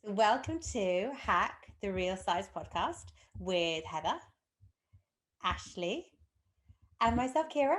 Welcome to Hack the Real Size podcast with Heather, Ashley, and myself, Keira,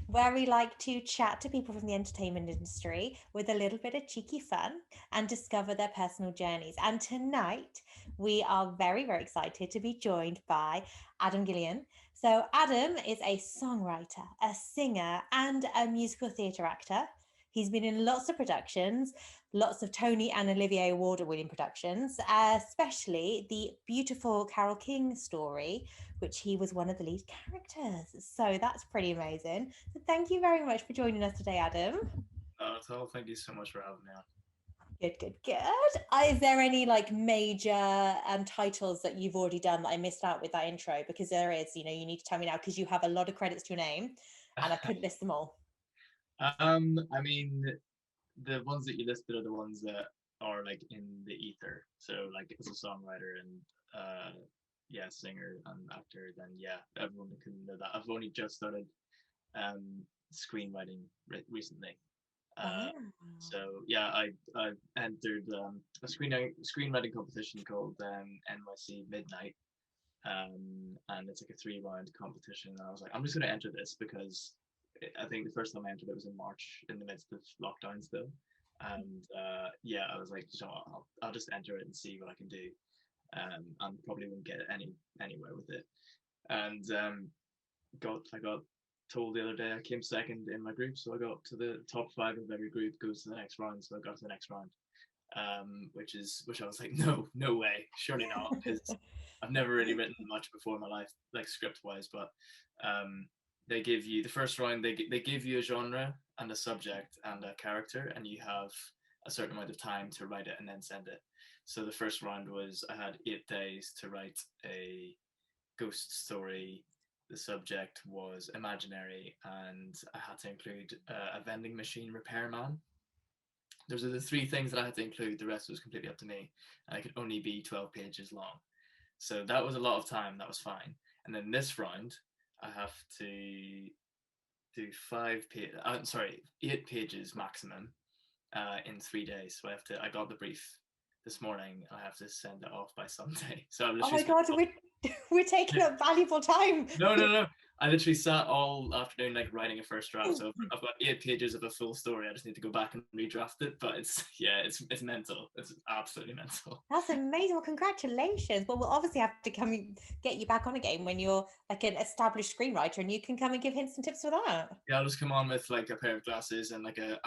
where we like to chat to people from the entertainment industry with a little bit of cheeky fun and discover their personal journeys. And tonight, we are very, very excited to be joined by Adam Gillian. So, Adam is a songwriter, a singer, and a musical theatre actor. He's been in lots of productions, lots of Tony and Olivier Award winning productions, especially the beautiful Carole King story, which he was one of the lead characters. So that's pretty amazing. So thank you very much for joining us today, Adam. Not at all. Thank you so much for having me on. Good. Is there any like major titles that you've already done that I missed out with that intro? Because there is, you need to tell me now because you have a lot of credits to your name and I couldn't list them all. I mean, the ones that you listed are the ones that are like in the ether. So like as a songwriter and singer and actor, then yeah, everyone can know that. I've only just started screenwriting recently. Uh, Wow. so yeah, I entered a screenwriting competition called NYC Midnight. And it's like a 3 round competition. And I was like, I'm just going to enter this because I think the first time I entered it was in March in the midst of lockdown still. And I was like, I'll just enter it and see what I can do. And probably won't get anywhere with it. And I got told the other day I came second in my group, so I got to the top 5 of every group goes to the next round. So I got to the next round, which I was like, no way, surely not, because I've never really written much before in my life, like script wise. But they give you the first round, they give you a genre and a subject and a character, and you have a certain amount of time to write it and then send it. So the first round was I had 8 days to write a ghost story. The subject was imaginary, and I had to include a vending machine repairman. Those are the 3 things that I had to include. The rest was completely up to me, and it could only be 12 pages long. So that was a lot of time. That was fine. And then this round, I have to do 8 pages maximum in 3 days. So I got the brief this morning. I have to send it off by Sunday. So I've Oh literally my God, we're taking up valuable time. No. I literally sat all afternoon like writing a first draft. So I've got 8 pages of a full story. I just need to go back and redraft it. But it's mental. It's absolutely mental. That's amazing. Well, congratulations. Well, we'll obviously have to come and get you back on again when you're like an established screenwriter and you can come and give hints and tips for that. Yeah, I'll just come on with like a pair of glasses and like a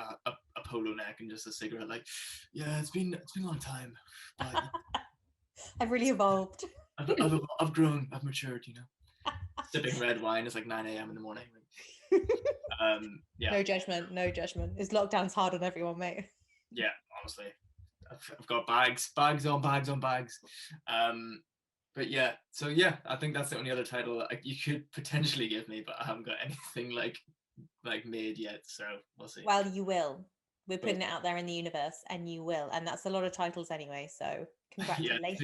polo neck and just a cigarette. Like, yeah, it's been a long time, but I've really evolved. I've grown, I've matured. Sipping red wine. It's like 9 a.m. in the morning. Yeah. No judgment, no judgment. It's lockdown's hard on everyone, mate. Yeah, honestly, I've got bags on bags on bags. But yeah, so yeah, I think that's the only other title you could potentially give me, but I haven't got anything like made yet. So we'll see. Well, you will. We're putting it out there in the universe, and you will. And that's a lot of titles anyway. So Yeah, congratulations.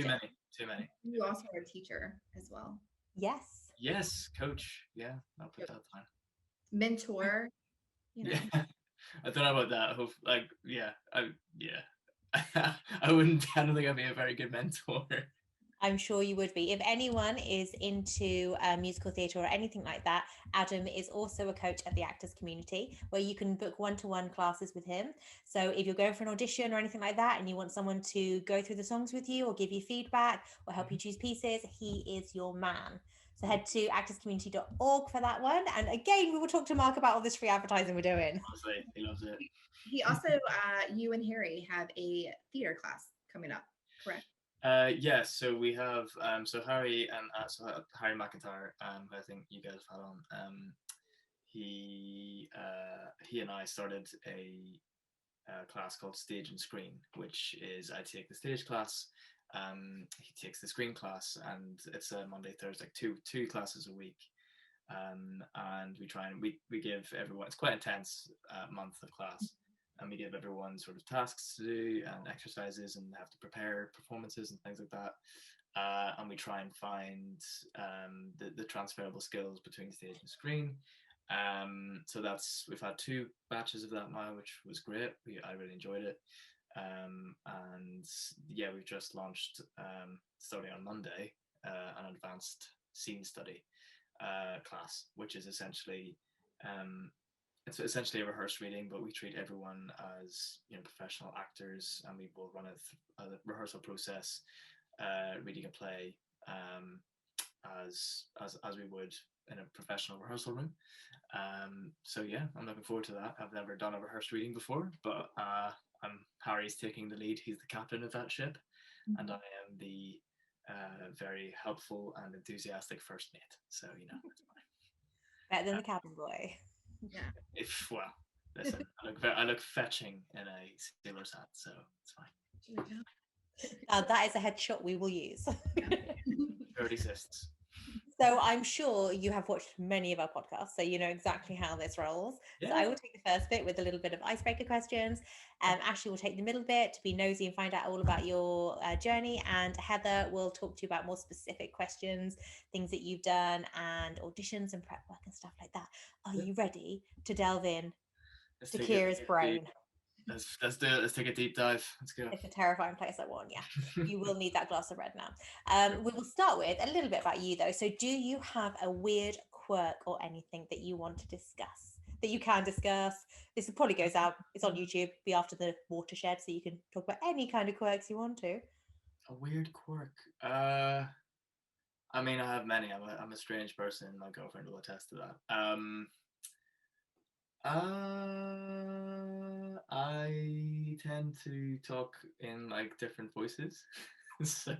too many. You also are a teacher as well. Yes. Yes, coach. Yeah, I'll put that down. Mentor. Yeah, I don't know about that. I wouldn't. I don't think I'd be a very good mentor. I'm sure you would be. If anyone is into musical theatre or anything like that, Adam is also a coach at the Actors Community where you can book one-to-one classes with him. So if you're going for an audition or anything like that and you want someone to go through the songs with you or give you feedback or help you choose pieces, he is your man. So head to actorscommunity.org for that one. And again, we will talk to Mark about all this free advertising we're doing. Honestly, he loves it. He also, you and Harry have a theater class coming up, correct? Yes, so we have so Harry and Harry McIntyre, who I think you guys have had on. He and I started a class called Stage and Screen, which is I take the stage class, he takes the screen class, and it's a Monday, Thursday, two classes a week. And we try and we give everyone, it's quite intense month of class, and we give everyone sort of tasks to do and exercises, and have to prepare performances and things like that. And we try and find the transferable skills between stage and screen. So we've had 2 batches of that now, which was great. I really enjoyed it. And yeah, we've just launched, starting on Monday, an advanced scene study class, which is essentially it's essentially a rehearsed reading, but we treat everyone as professional actors, and we will run a rehearsal process, reading a play, as we would in a professional rehearsal room. So yeah, I'm looking forward to that. I've never done a rehearsed reading before, but Harry's taking the lead. He's the captain of that ship, and I am the very helpful and enthusiastic first mate. So it's fine. Better than the cabin boy. Yeah. Well, listen, I look fetching in a sailor's hat, so it's fine. That is a headshot we will use. It exists. So I'm sure you have watched many of our podcasts, so you know exactly how this rolls. Yeah. So I will take the first bit with a little bit of icebreaker questions. Ashley will take the middle bit to be nosy and find out all about your journey, and Heather will talk to you about more specific questions, things that you've done, and auditions and prep work and stuff like that. Are you ready to delve in to Keira's brain? Let's do it. Let's take a deep dive. Let's go. It's a terrifying place, I warn you. You will need that glass of red now. We will start with a little bit about you, though. So do you have a weird quirk or anything that you want to discuss, that you can discuss? This probably goes out. It's on YouTube. Be after the watershed, so you can talk about any kind of quirks you want to. A weird quirk. I mean, I have many. I'm a strange person. My girlfriend will attest to that. I tend to talk in like different voices. So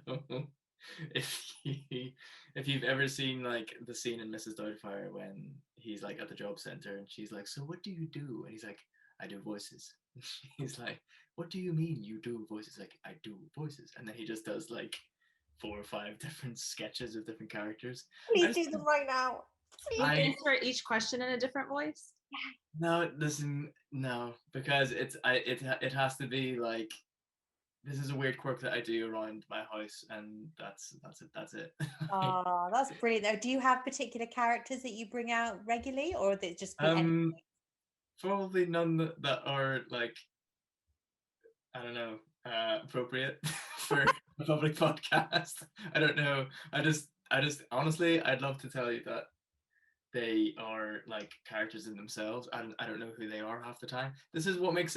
if you've ever seen like the scene in Mrs. Doubtfire when he's like at the job center and she's like, "So what do you do?" And he's like, "I do voices." He's like, "What do you mean you do voices?" Like, "I do voices." And then he just does like 4 or 5 different sketches of different characters. Please do them right now. You answer each question in a different voice? No, listen, no, because it has to be like, this is a weird quirk that I do around my house, and that's it. Oh, that's brilliant. Though, do you have particular characters that you bring out regularly, or that just be anything? Probably none that are like, I don't know, appropriate for a public podcast. I don't know. I just honestly, I'd love to tell you that they are like characters in themselves. I don't know who they are half the time. This is what makes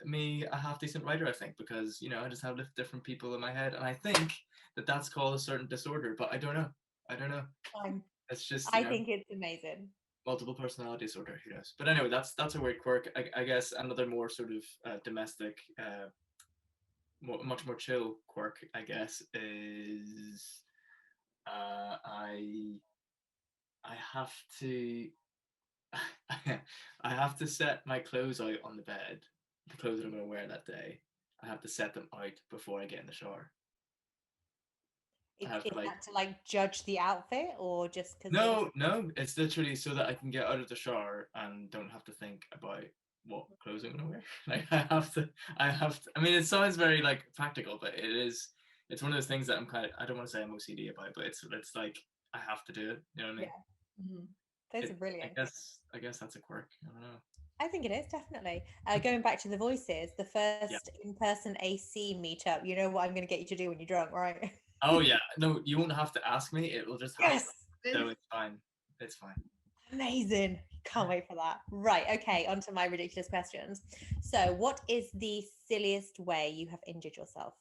me a half decent writer, I think, because I just have different people in my head, and I think that's called a certain disorder, but I don't know. It's just I think it's amazing. Multiple personality disorder, who knows? But anyway, that's a weird quirk. I guess another more sort of domestic, much more chill quirk, I guess, is I have to I have to set my clothes out on the bed, the clothes that I'm going to wear that day. I have to set them out before I get in the shower. Is that to like judge the outfit, or just because? No, it's literally so that I can get out of the shower and don't have to think about what clothes I'm going to wear. Like I have to. I mean, it sounds very like practical, but it's one of those things that I don't want to say I'm OCD about, but it's like I have to do it. You know what I mean? Yeah. Mm-hmm. Those are brilliant. I guess that's a quirk. I don't know. I think it is, definitely. Going back to the voices, the first in-person AC meetup, you know what I'm going to get you to do when you're drunk, right? Oh yeah, no, you won't have to ask me. It will just happen. Yes. So it's fine. It's fine. Amazing. Can't wait for that. Right. Okay. On to my ridiculous questions. So, what is the silliest way you have injured yourself?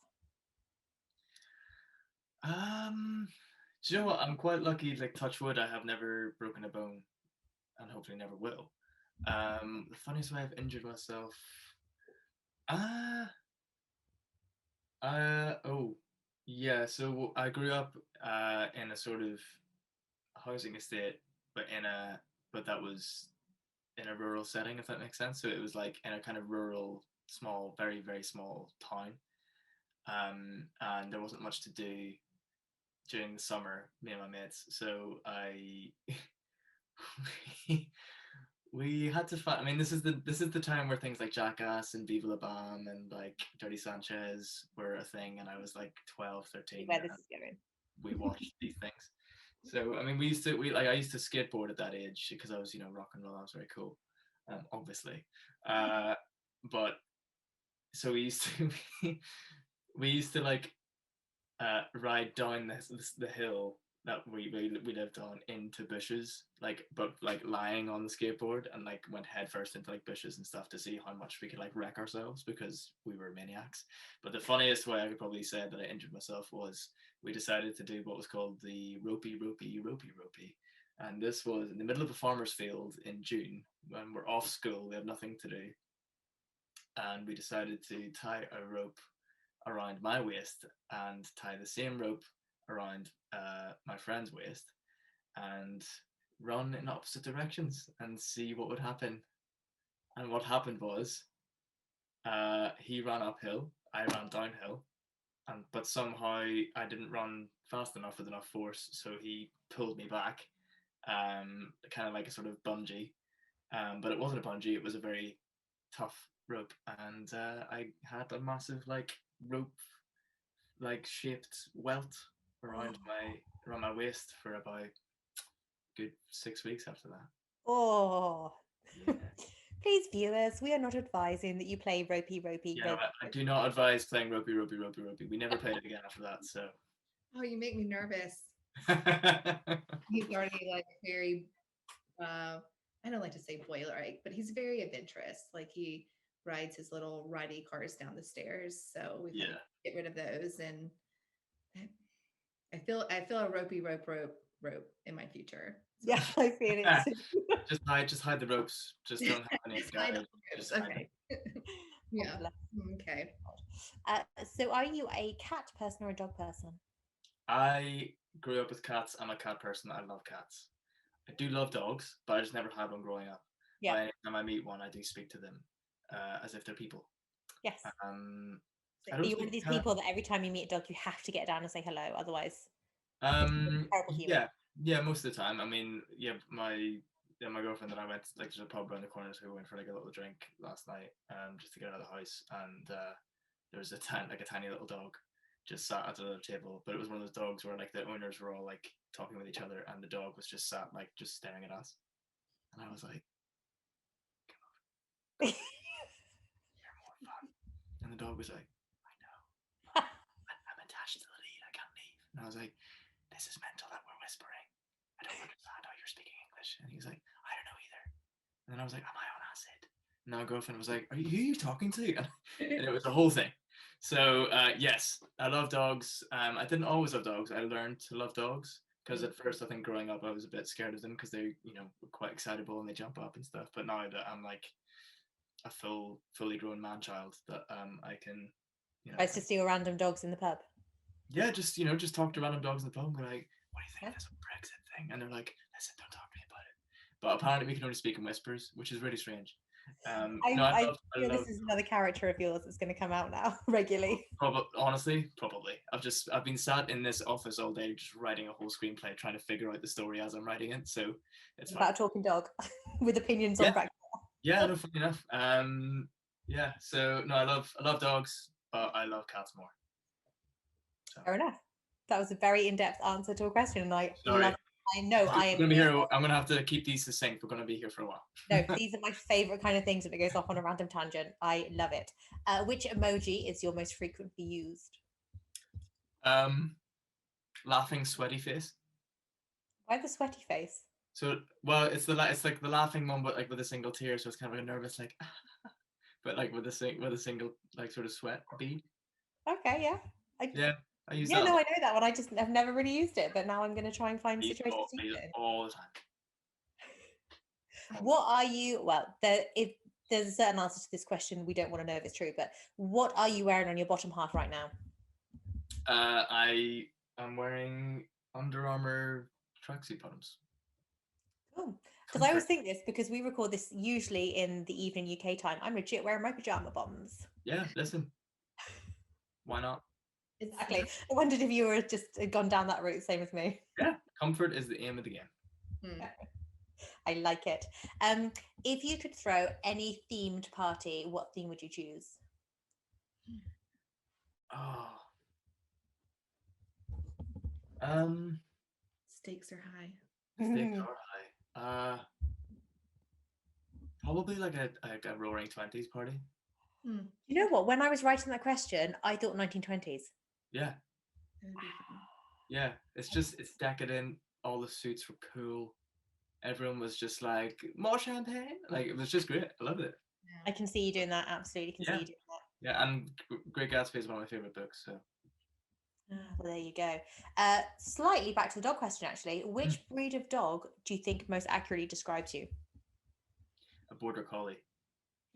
Do you know what? I'm quite lucky. Like, touch wood, I have never broken a bone, and hopefully never will. The funniest way I've injured myself. Oh, yeah. So I grew up in a sort of housing estate, but that was in a rural setting, if that makes sense. So it was like in a kind of rural, small, very, very small town. And there wasn't much to do during the summer, me and my mates. So we had to find. I mean, this is the time where things like Jackass and Viva La Bam and like Dirty Sanchez were a thing, and I was like 12, 13. Where this is going. We watched these things. So I mean, I used to skateboard at that age because I was rock and roll. I was very cool, obviously. But so we used to we used to like ride down the hill that we lived on into bushes, like, but like lying on the skateboard, and like went head first into like bushes and stuff to see how much we could like wreck ourselves because we were maniacs. But the funniest way I could probably say that I injured myself was we decided to do what was called the ropey, and this was in the middle of a farmer's field in June when we're off school, we have nothing to do, and we decided to tie a rope around my waist and tie the same rope around my friend's waist and run in opposite directions and see what would happen. And what happened was he ran uphill, I ran downhill, and but somehow I didn't run fast enough with enough force, so he pulled me back, kind of like a sort of bungee. But it wasn't a bungee; it was a very tough rope, and I had a massive like rope like shaped welt around my waist for about good 6 weeks after that. Oh. Yeah. Please, viewers, we are not advising that you play ropey. Yeah, I do not advise playing ropey. We never played it again after that. So. Oh, you make me nervous. He's already like very, I don't like to say boilerite, but he's very adventurous. Like he rides his little ridey cars down the stairs. So we Yeah. get rid of those, and I feel a ropey rope in my future. So. Yeah, I feel it. just hide the ropes. Just don't have any guys. Just okay. Yeah. Okay. So are you a cat person or a dog person? I grew up with cats. I'm a cat person. I love cats. I do love dogs, but I just never had one growing up. Yeah. But anytime I meet one, I do speak to them as if they're people. Yes. Are you one of these people that every time you meet a dog, you have to get down and say hello? Otherwise, yeah, most of the time. I mean, yeah, my girlfriend and I went like to the pub around the corner, so we went for like a little drink last night, just to get out of the house, and there was a tiny little dog just sat at the table, but it was one of those dogs where like the owners were all like talking with each other, and the dog was just sat like just staring at us, and I was like, "Come over, you're more fun," and the dog was like, "I know, I'm attached to the lead, I can't leave," and I was like, "This is mental that we're whispering. I don't understand how you're speaking English." And he was like, "I don't know either." And then I was like, "Am I on acid?" And my girlfriend was like, who are you talking to? And it was a whole thing. So yes, I love dogs. I didn't always love dogs. I learned to love dogs because at first I think growing up I was a bit scared of them because they, were quite excitable and they jump up and stuff. But now that I'm like a fully grown man child, that I can, tries to steal random dogs in the pub. Yeah, just talk to random dogs in the pub and be like, "What do you think of this Brexit thing?" And they're like, "Listen, don't talk to me about it." But apparently we can only speak in whispers, which is really strange. I feel this is another character of yours that's going to come out now regularly. Honestly, probably. I've been sat in this office all day just writing a whole screenplay, trying to figure out the story as I'm writing it. So it's about a talking dog with opinions on practice. Yeah, no, funny enough. Yeah. So no, I love dogs, but I love cats more. So. Fair enough. That was a very in-depth answer to a question, and I know I am going to be here. I'm going to have to keep these succinct. We're going to be here for a while. No, these are my favorite kind of things when it goes off on a random tangent. I love it. Which emoji is your most frequently used? Laughing sweaty face. Why the sweaty face? So, well, it's like the laughing one, but like with a single tear. So it's kind of like a nervous, like, but like with a single like sort of sweat bead. Okay, yeah. I use that. No, I know that one. I've never really used it, but now I'm going to try and find situations to use it all the time. What are you? Well, if there's a certain answer to this question, we don't want to know if it's true. But what are you wearing on your bottom half right now? I am wearing Under Armour tracksuit bottoms. Oh, because I always think this because we record this usually in the evening UK time. I'm legit wearing my pajama bottoms. Yeah, listen. Why not? Exactly. I wondered if you were just gone down that route, same as me. Yeah, comfort is the aim of the game. I like it. If you could throw any themed party, what theme would you choose? Stakes are high. Stakes are high. Probably like a Roaring 20s party. Hmm, You know what? When I was writing that question, I thought 1920s. Yeah, that would be fun. yeah. It's decadent. All the suits were cool. Everyone was just like more champagne. Like it was just great. I loved it. Yeah. I can see you doing that. Absolutely can see Yeah. you doing that. Yeah, and Great Gatsby is one of my favorite books. So Well, there you go. Slightly back to the dog question, actually. Which breed of dog do you think most accurately describes you? a border collie,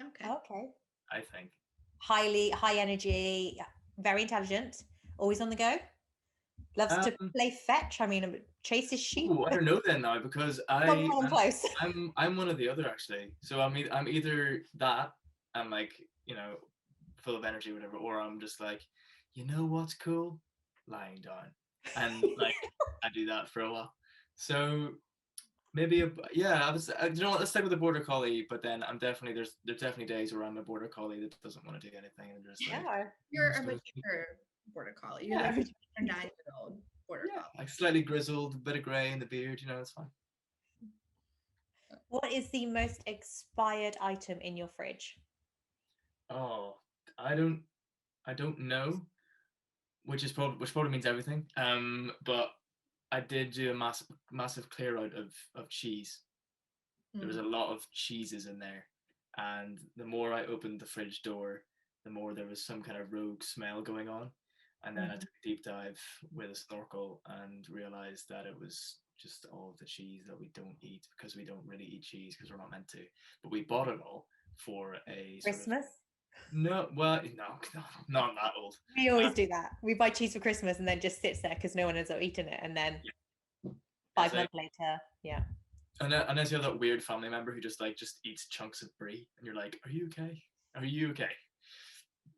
Okay. Okay. I think. High energy, very intelligent, always on the go. Loves to Um, play fetch. I mean, chases sheep. I don't know then now because Come on close. I'm one or the other actually. So I'm either that and like full of energy or whatever, or I'm just like, you know what's cool, lying down, and like I do that for a while. So maybe you know what, let's stick with the border collie. But then there's definitely days where I'm a border collie that doesn't want to do anything and just like Yeah. You're just a gonna mature border collie. You're Yeah. like a 9-year-old border yeah, collie. like slightly grizzled, a bit of grey in the beard. It's fine. What is the most expired item in your fridge? Oh, I don't know, which probably means everything. But I did do a massive clear out of cheese. There was a lot of cheeses in there, and the more I opened the fridge door, the more there was some kind of rogue smell going on. And then I took a deep dive with a snorkel and realized that it was just all of the cheese that we don't eat because we don't really eat cheese because we're not meant to. But we bought it all for a sort of Christmas? no, well, no, not that old. We always do that. We buy cheese for Christmas and then just sits there because no one ends up eating it. And then Yeah. 5 It's like, months later, yeah. and then you have that weird family member who just eats chunks of brie, and you're like, "Are you okay? Are you okay?"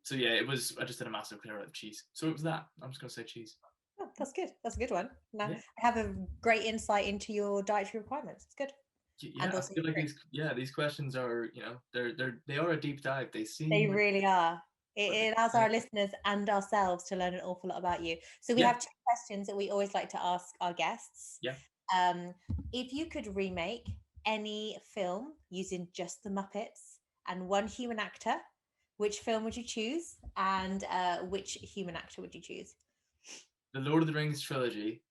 So yeah, it was. I just did a massive clear out of cheese, so it was that. I'm just gonna say cheese. Oh, that's good. That's a good one. Now, Yeah. I have a great insight into your dietary requirements. It's good. Yeah, And I also feel like drink. these questions are they are a deep dive. They seem They really are. but It allows our listeners and ourselves to learn an awful lot about you. So we Yeah. have 2 questions that we always like to ask our guests. Yeah. If you could remake any film using just the Muppets and one human actor, which film would you choose? And which human actor would you choose? the Lord of the Rings trilogy,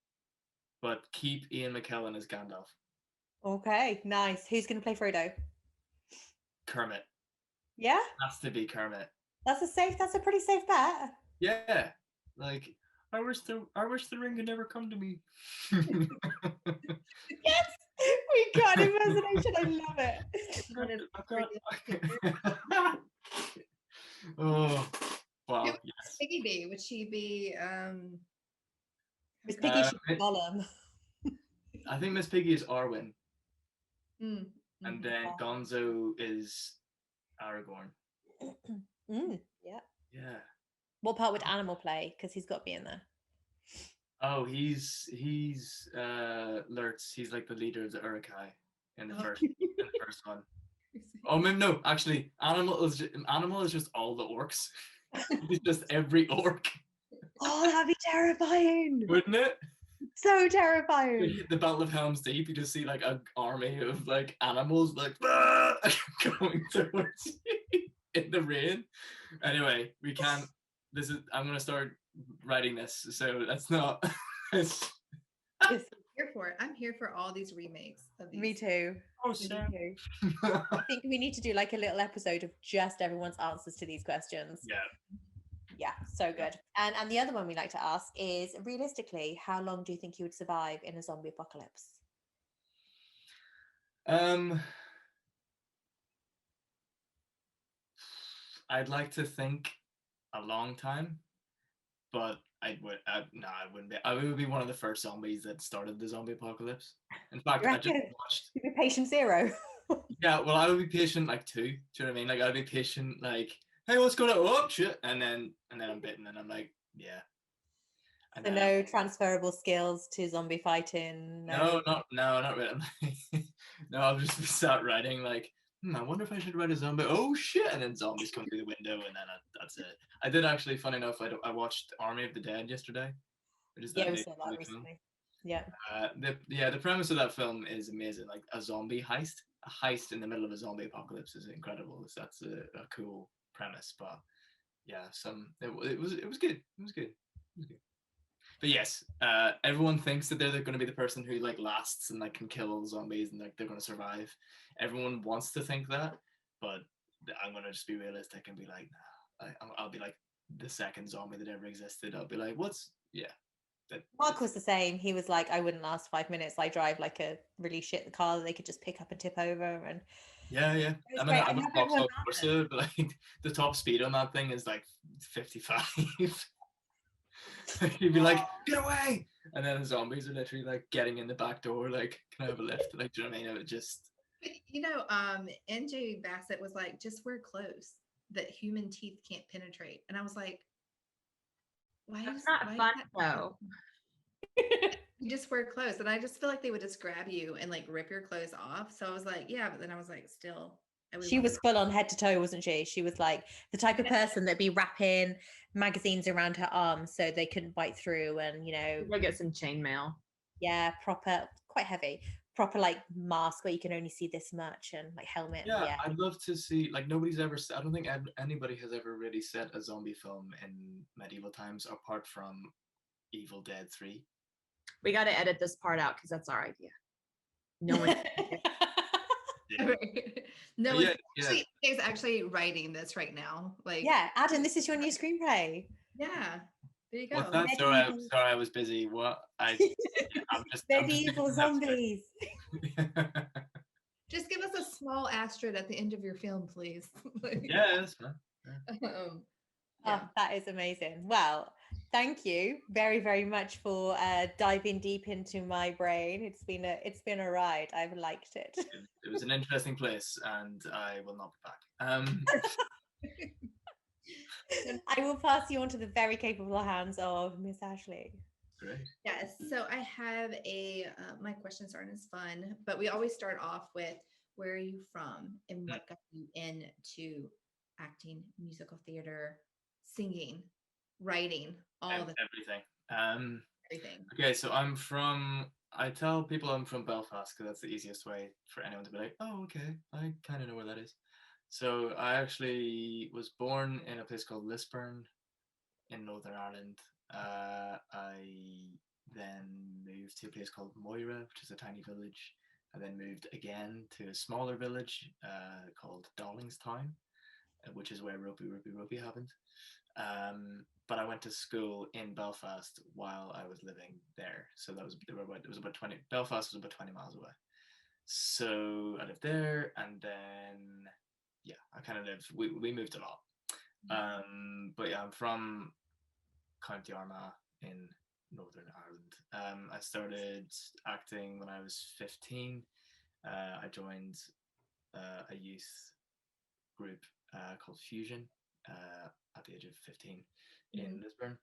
but keep Ian McKellen as Gandalf. Okay, nice. Who's going to play Frodo? Kermit Yeah, has to be Kermit. that's a pretty safe bet. Yeah, like I wish the ring had never come to me. Yes, we got impersonation. I love it. On his Oh, wow. Who would Yes. Piggy be? Would she be Miss Piggy should be Mi- Gollum. I think Miss Piggy is Arwen, mm, and mhm. then Gonzo is Aragorn. Yeah. Yeah. What part would Animal play? Because he's got to be in there. Oh, he's Lurtz. He's like the leader of the Uruk-hai in the Oh. first one. Oh no, actually, Animal is just all the orcs. He's just every orc, Oh, that'd be terrifying. wouldn't it? So terrifying. The Battle of Helm's Deep, you just see like an army of like animals like going towards you in the rain. Anyway, we can't. I'm gonna start writing this, so that's not. Yes, I'm here for it. I'm here for all these remakes of these. me too. Oh, Me too. I think we need to do like a little episode of just everyone's answers to these questions. Yeah. Yeah, so good. And the other one we like to ask is, realistically, how long do you think you would survive in a zombie apocalypse? I'd like to think a long time, but I wouldn't be. I would be one of the first zombies that started the zombie apocalypse. In fact, You I just reckon? watched. You'd be patient zero. Yeah, well, I would be patient like 2. Do you know what I mean? Like I'd be patient, like, hey, what's going on? Oh shit! And then I'm bitten, and I'm like, yeah. And So no transferable skills to zombie fighting. no, not really. No, I'll just be sat writing like, I wonder if I should write a zombie. Oh shit! And then zombies come through the window, and then that's it. I did actually. Funny enough, I watched Army of the Dead yesterday, which is Yeah, that we new saw that zombie film. recently. Yeah. The premise of that film is amazing. Like a zombie heist, a heist in the middle of a zombie apocalypse is incredible. That's a cool premise, but yeah, it was good. It was good. It was good. But yes, everyone thinks that they're going to be the person who like lasts and like can kill all the zombies and like they're going to survive. Everyone wants to think that, but I'm going to just be realistic and be like, nah, I'll be like the second zombie that ever existed. I'll be like, what's yeah. Mark was the same. He was like, I wouldn't last 5 minutes. I drive like a really shit car that they could just pick up and tip over. And yeah. it was I'm great. a Vauxhall Corsa, but like the top speed on that thing is like 55. You'd be like, get away! And then the zombies are literally like getting in the back door, like, can I have a lift? Like, do you know what I mean? It would just. You know, NJ Bassett was like, just wear clothes that human teeth can't penetrate. And I was like, That's not fun though. You just wear clothes. And I just feel like they would just grab you and like rip your clothes off. So I was like, yeah, but then I was like, still. She was full on head to toe, wasn't she? She was like the type of person that'd be wrapping magazines around her arms so they couldn't bite through, and Go get some chainmail. Yeah, proper, quite heavy, proper like mask where you can only see this much, and like helmet. Yeah, I'd love to see, like, nobody's ever, I don't think anybody has ever really set a zombie film in medieval times apart from Evil Dead 3. We got to edit this part out because that's our idea. No one. No one is actually writing this right now. Like, yeah, Adam, this is your new screenplay. Yeah, there you go. What's that? Sorry, I was busy. What? I'm just medieval zombies. Just give us a small asterisk at the end of your film, please. Yeah, that's fine. Yeah. Oh, that is amazing. Well, thank you very, very much for diving deep into my brain. It's been a ride. I've liked it. It was an interesting place, and I will not be back. I will pass you on to the very capable hands of Miss Ashley. Great. Yes. So I have my questions aren't as fun, but we always start off with, where are you from and what got you into acting, musical theater, singing, writing, everything. Everything. Okay, so I tell people I'm from Belfast because that's the easiest way for anyone to be like, oh, okay, I kind of know where that is. So I actually was born in a place called Lisburn in Northern Ireland. I then moved to a place called Moira, which is a tiny village. I then moved again to a smaller village called Darlingstown, which is where Ropey happened. But I went to school in Belfast while I was living there. So it was about 20. Belfast was about 20 miles away. So I lived there, and then I kind of lived. We moved a lot. But yeah, I'm from County Armagh in Northern Ireland. I started acting when I was 15. I joined a youth group called Fusion at the age of 15 in Lisburn.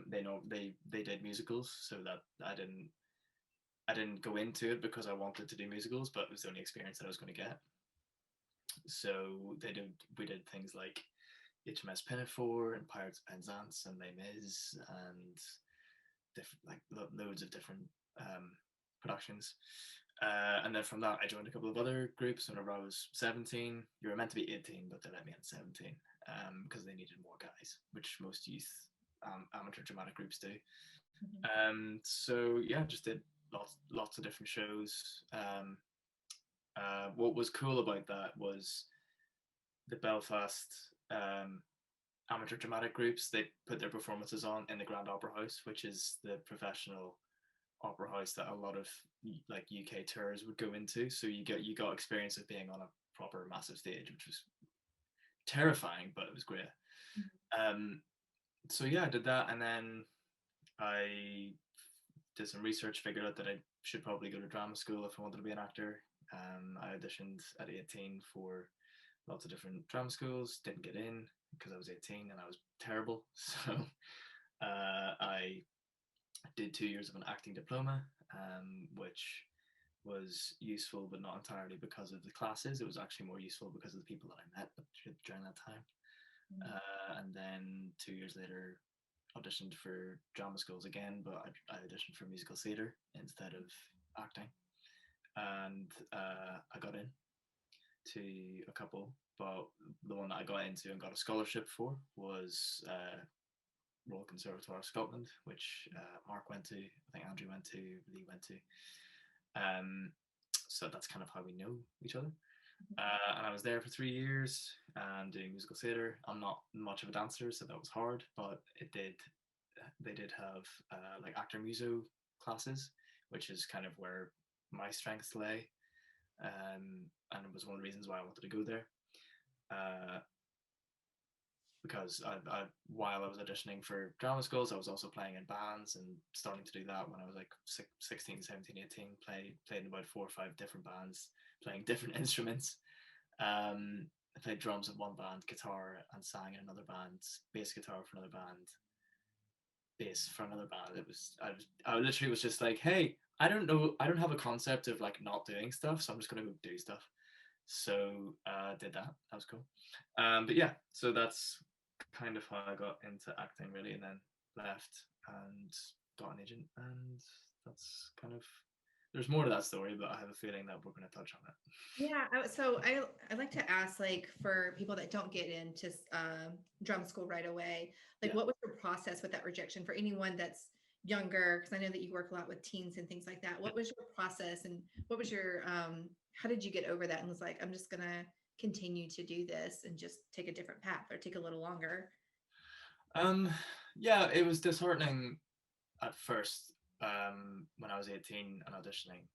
They did musicals, so that I didn't go into it because I wanted to do musicals, but it was the only experience that I was going to get. So we did things like HMS Pinafore and Pirates of Penzance and Les Mis and loads of different productions. And then from that, I joined a couple of other groups whenever I was 17. You were meant to be 18, but they let me at 17 because they needed more guys, which most youth amateur dramatic groups do. So yeah, just did lots of different shows. What was cool about that was the Belfast amateur dramatic groups, they put their performances on in the Grand Opera House, which is the professional opera house that a lot of like UK tours would go into. So you got experience of being on a proper massive stage, which was terrifying, but it was great. So yeah, I did that, and then I did some research, figured out that I should probably go to drama school if I wanted to be an actor. I auditioned at 18 for lots of different drama schools, didn't get in because I was 18 and I was terrible. So I did 2 years of an acting diploma, which was useful, but not entirely because of the classes. It was actually more useful because of the people that I met during that time. And then 2 years later, auditioned for drama schools again, but I auditioned for musical theatre instead of acting. And I got in to a couple, but the one that I got into and got a scholarship for was Royal Conservatoire of Scotland, which Mark went to, I think Andrew went to, Lee went to. So that's kind of how we know each other. And I was there for 3 years doing musical theatre. I'm not much of a dancer, so that was hard, but they did have like actor muso classes, which is kind of where my strengths lay. And it was one of the reasons why I wanted to go there. Because while I was auditioning for drama schools, I was also playing in bands and starting to do that when I was like 16, 17, 18, played in about 4 or 5 different bands, playing different instruments. I played drums in one band, guitar and sang in another band, bass guitar for another band, bass for another band. I literally was just like, hey, I don't have a concept of like not doing stuff, so I'm just gonna go do stuff. So did that. That was cool. But yeah, so that's kind of how I got into acting really, and then left and got an agent, and that's kind of, there's more to that story, but I have a feeling that we're going to touch on it. Yeah, so I'd like to ask, like, for people that don't get into drum school right away, like, Yeah. what was your process with that rejection for anyone that's younger? Because I know that you work a lot with teens and things like that. What was your process, and what was your how did you get over that and was like, I'm just gonna continue to do this and just take a different path or take a little longer? Yeah, it was disheartening at first when I was 18 and auditioning.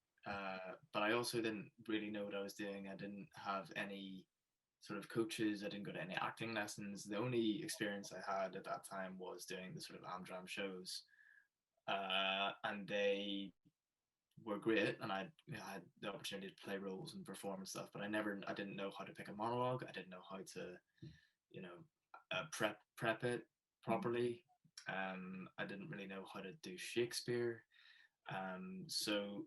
But I also didn't really know what I was doing. I didn't have any sort of coaches. I didn't go to any acting lessons. The only experience I had at that time was doing the sort of Amdram shows. And they were great, and I had the opportunity to play roles and perform and stuff, but I didn't know how to pick a monologue. I didn't know how to, you know, prep it properly. I didn't really know how to do Shakespeare. So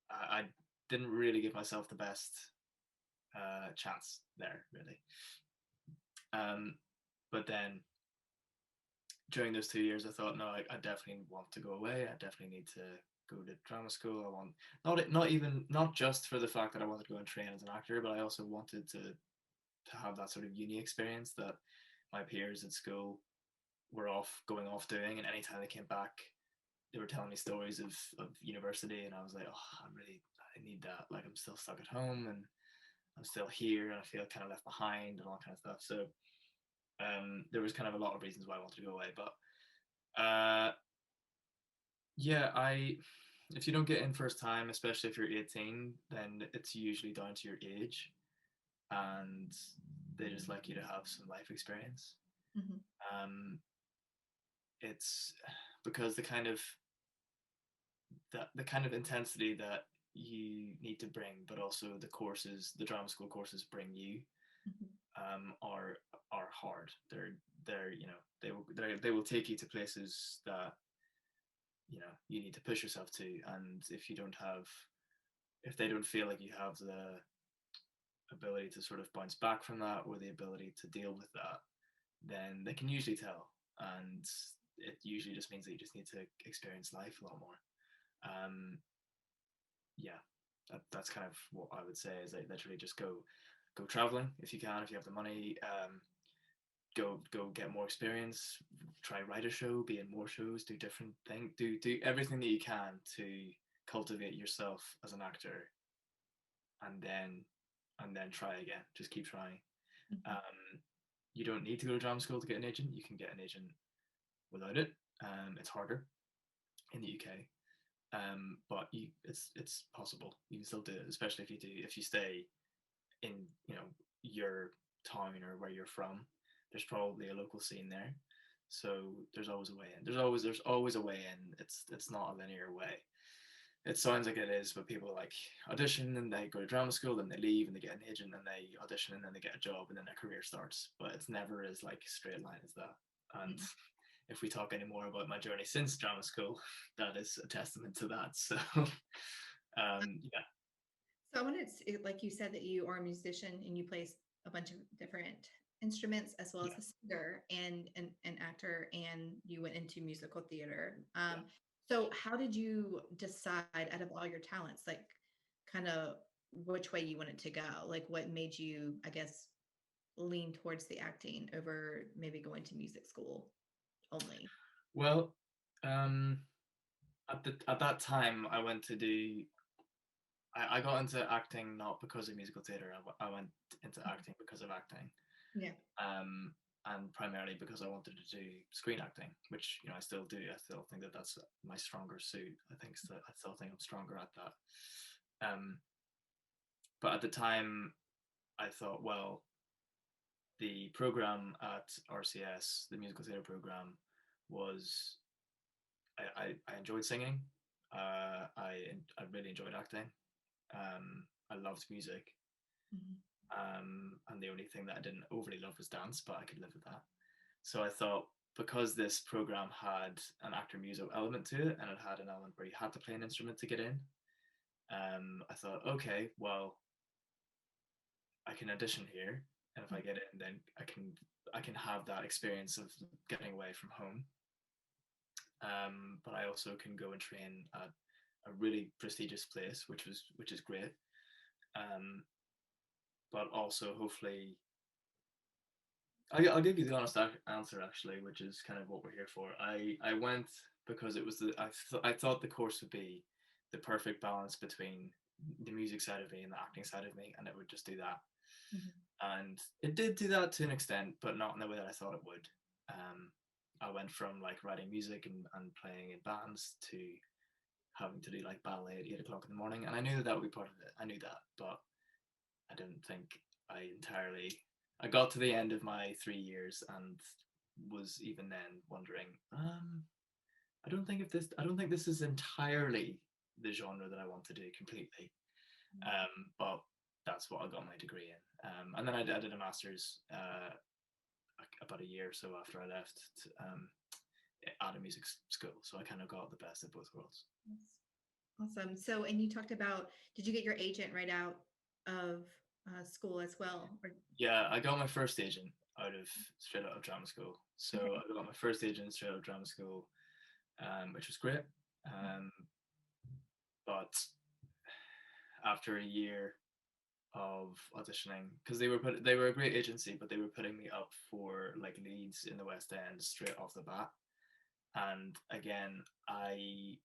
I didn't really give myself the best chance there, really. But then during those 2 years, I thought, no, I definitely want to go away. I definitely need to go to drama school. I want not just for the fact that I wanted to go and train as an actor, but I also wanted to have that sort of uni experience that my peers at school were going off doing, and anytime they came back, they were telling me stories of university, and I was like, oh, I need that. Like, I'm still stuck at home, and I'm still here, and I feel kind of left behind, and all that kind of stuff. So there was kind of a lot of reasons why I wanted to go away, but yeah, if you don't get in first time, especially if you're 18, then it's usually down to your age, and they just like you to have some life experience. Mm-hmm. It's because the kind of intensity that you need to bring, but also the drama school courses bring you, are hard. They're they will take you to places that you need to push yourself to, and if they don't feel like you have the ability to sort of bounce back from that, or the ability to deal with that, then they can usually tell, and it usually just means that you just need to experience life a lot more. Yeah, that's kind of what I would say, is like literally just go traveling if you can, if you have the money. Go get more experience, try write a show, be in more shows, do different things, do everything that you can to cultivate yourself as an actor, and then try again. Just keep trying. You don't need to go to drama school to get an agent. You can get an agent without it. It's harder in the UK, but it's possible. You can still do it, especially if you stay in your town or where you're from. There's probably a local scene there, so there's always a way in. There's always a way in. It's not a linear way. It sounds like it is, but people like audition and they go to drama school, then they leave and they get an agent, and they audition and then they get a job, and then their career starts. But it's never as like straight line as that. And if we talk any more about my journey since drama school, that is a testament to that. So yeah. So I wanted to, like you said, that you are a musician and you play a bunch of different instruments as well as a singer and an actor, and you went into musical theater. So how did you decide out of all your talents, like kind of which way you wanted to go? Like what made you, I guess, lean towards the acting over maybe going to music school only? Well, at that time, I went to do. I got into acting not because of musical theatre. I went into acting because of acting. Yeah. And primarily because I wanted to do screen acting, which I still do. I still think that that's my stronger suit. I still think I'm stronger at that. But at the time, I thought, well, the program at RCS, the musical theatre program, was I enjoyed singing. I really enjoyed acting. I loved music. And the only thing that I didn't overly love was dance, but I could live with that. So I thought, because this program had an actor muso element to it, and it had an element where you had to play an instrument to get in, I thought, okay, well, I can audition here, and if I get in, then I can have that experience of getting away from home. But I also can go and train at a really prestigious place, which is great. But also, hopefully, I'll give you the honest answer, actually, which is kind of what we're here for. I went because it was I thought the course would be the perfect balance between the music side of me and the acting side of me, and it would just do that. And it did do that to an extent, but not in the way that I thought it would. I went from like writing music and playing in bands to having to do like ballet at 8 o'clock in the morning, and I knew that would be part of it. I knew that, but I didn't think I got to the end of my 3 years and was even then wondering, I don't think this is entirely the genre that I want to do completely. But that's what I got my degree in. And then I did a master's about a year or so after I left at a music school. So I kind of got the best of both worlds. Awesome. So, and you talked about, did you get your agent right out of school as well? Or... Yeah, I got my first agent straight out of drama school. So I got my first agent straight out of drama school, which was great. But after a year of auditioning, because they were a great agency, but they were putting me up for like leads in the West End straight off the bat. And again, I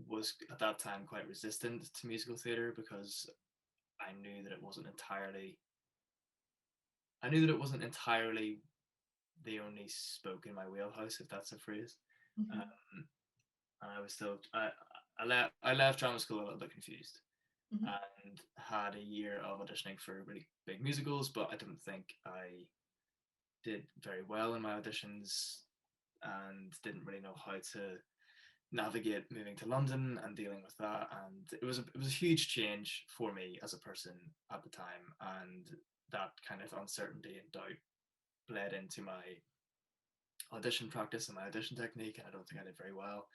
was at that time quite resistant to musical theatre because I knew that it wasn't entirely the only spoke in my wheelhouse, if that's a phrase. And I was still I left drama school a little bit confused, and had a year of auditioning for really big musicals, but I didn't think I did very well in my auditions, and didn't really know how to navigate moving to London and dealing with that. And it was a huge change for me as a person at the time, and that kind of uncertainty and doubt bled into my audition practice and my audition technique, and I don't think I did very well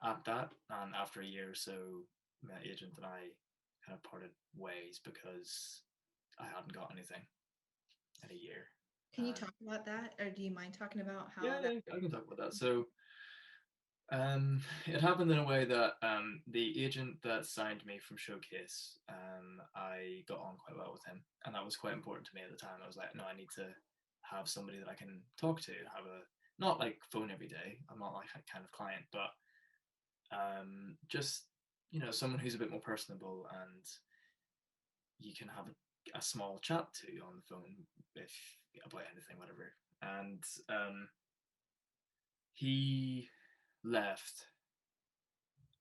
at that. And after a year or so, my agent and I kind of parted ways because I hadn't got anything in a year. Can you talk about that, or do you mind talking about how? Yeah, I can talk about that. So it happened in a way that the agent that signed me from Showcase, I got on quite well with him, and that was quite important to me at the time. I was like, no, I need to have somebody that I can talk to, have a not like phone every day. I'm not like that kind of client, but just someone who's a bit more personable and you can have a small chat to on the phone if about anything, whatever. And he left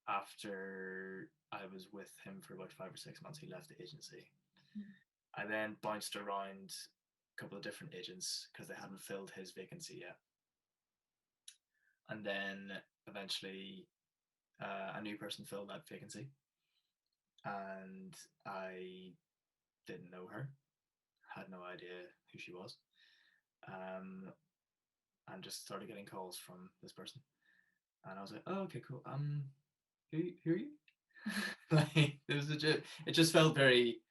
after I was with him for about 5 or 6 months. He left the agency. I then bounced around a couple of different agents because they hadn't filled his vacancy yet. And then eventually a new person filled that vacancy, and I didn't know her, had no idea who she was, and just started getting calls from this person. And I was like, oh, okay, cool. Who are you? Like, it just felt very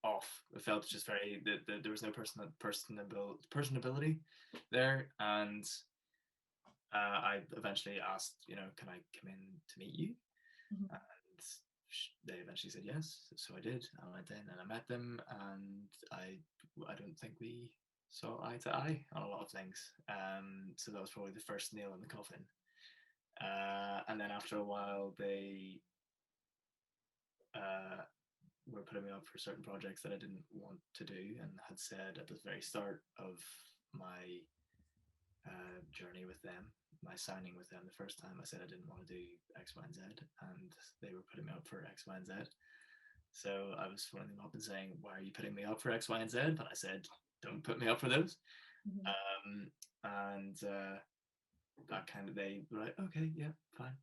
off. It felt just very there was no personability there. And I eventually asked, can I come in to meet you? And they eventually said yes, so I did. I went in and I met them, and I don't think we saw eye to eye on a lot of things. So that was probably the first nail in the coffin. And then after a while, they were putting me up for certain projects that I didn't want to do, and had said at the very start of my journey with them, my signing with them the first time, I said I didn't want to do X, Y, and Z, and they were putting me up for X, Y, and Z. So I was phoning them up and saying, "Why are you putting me up for X, Y, and Z?" But I said, "Don't put me up for those." And that kind of, they were like, "Okay, yeah, fine,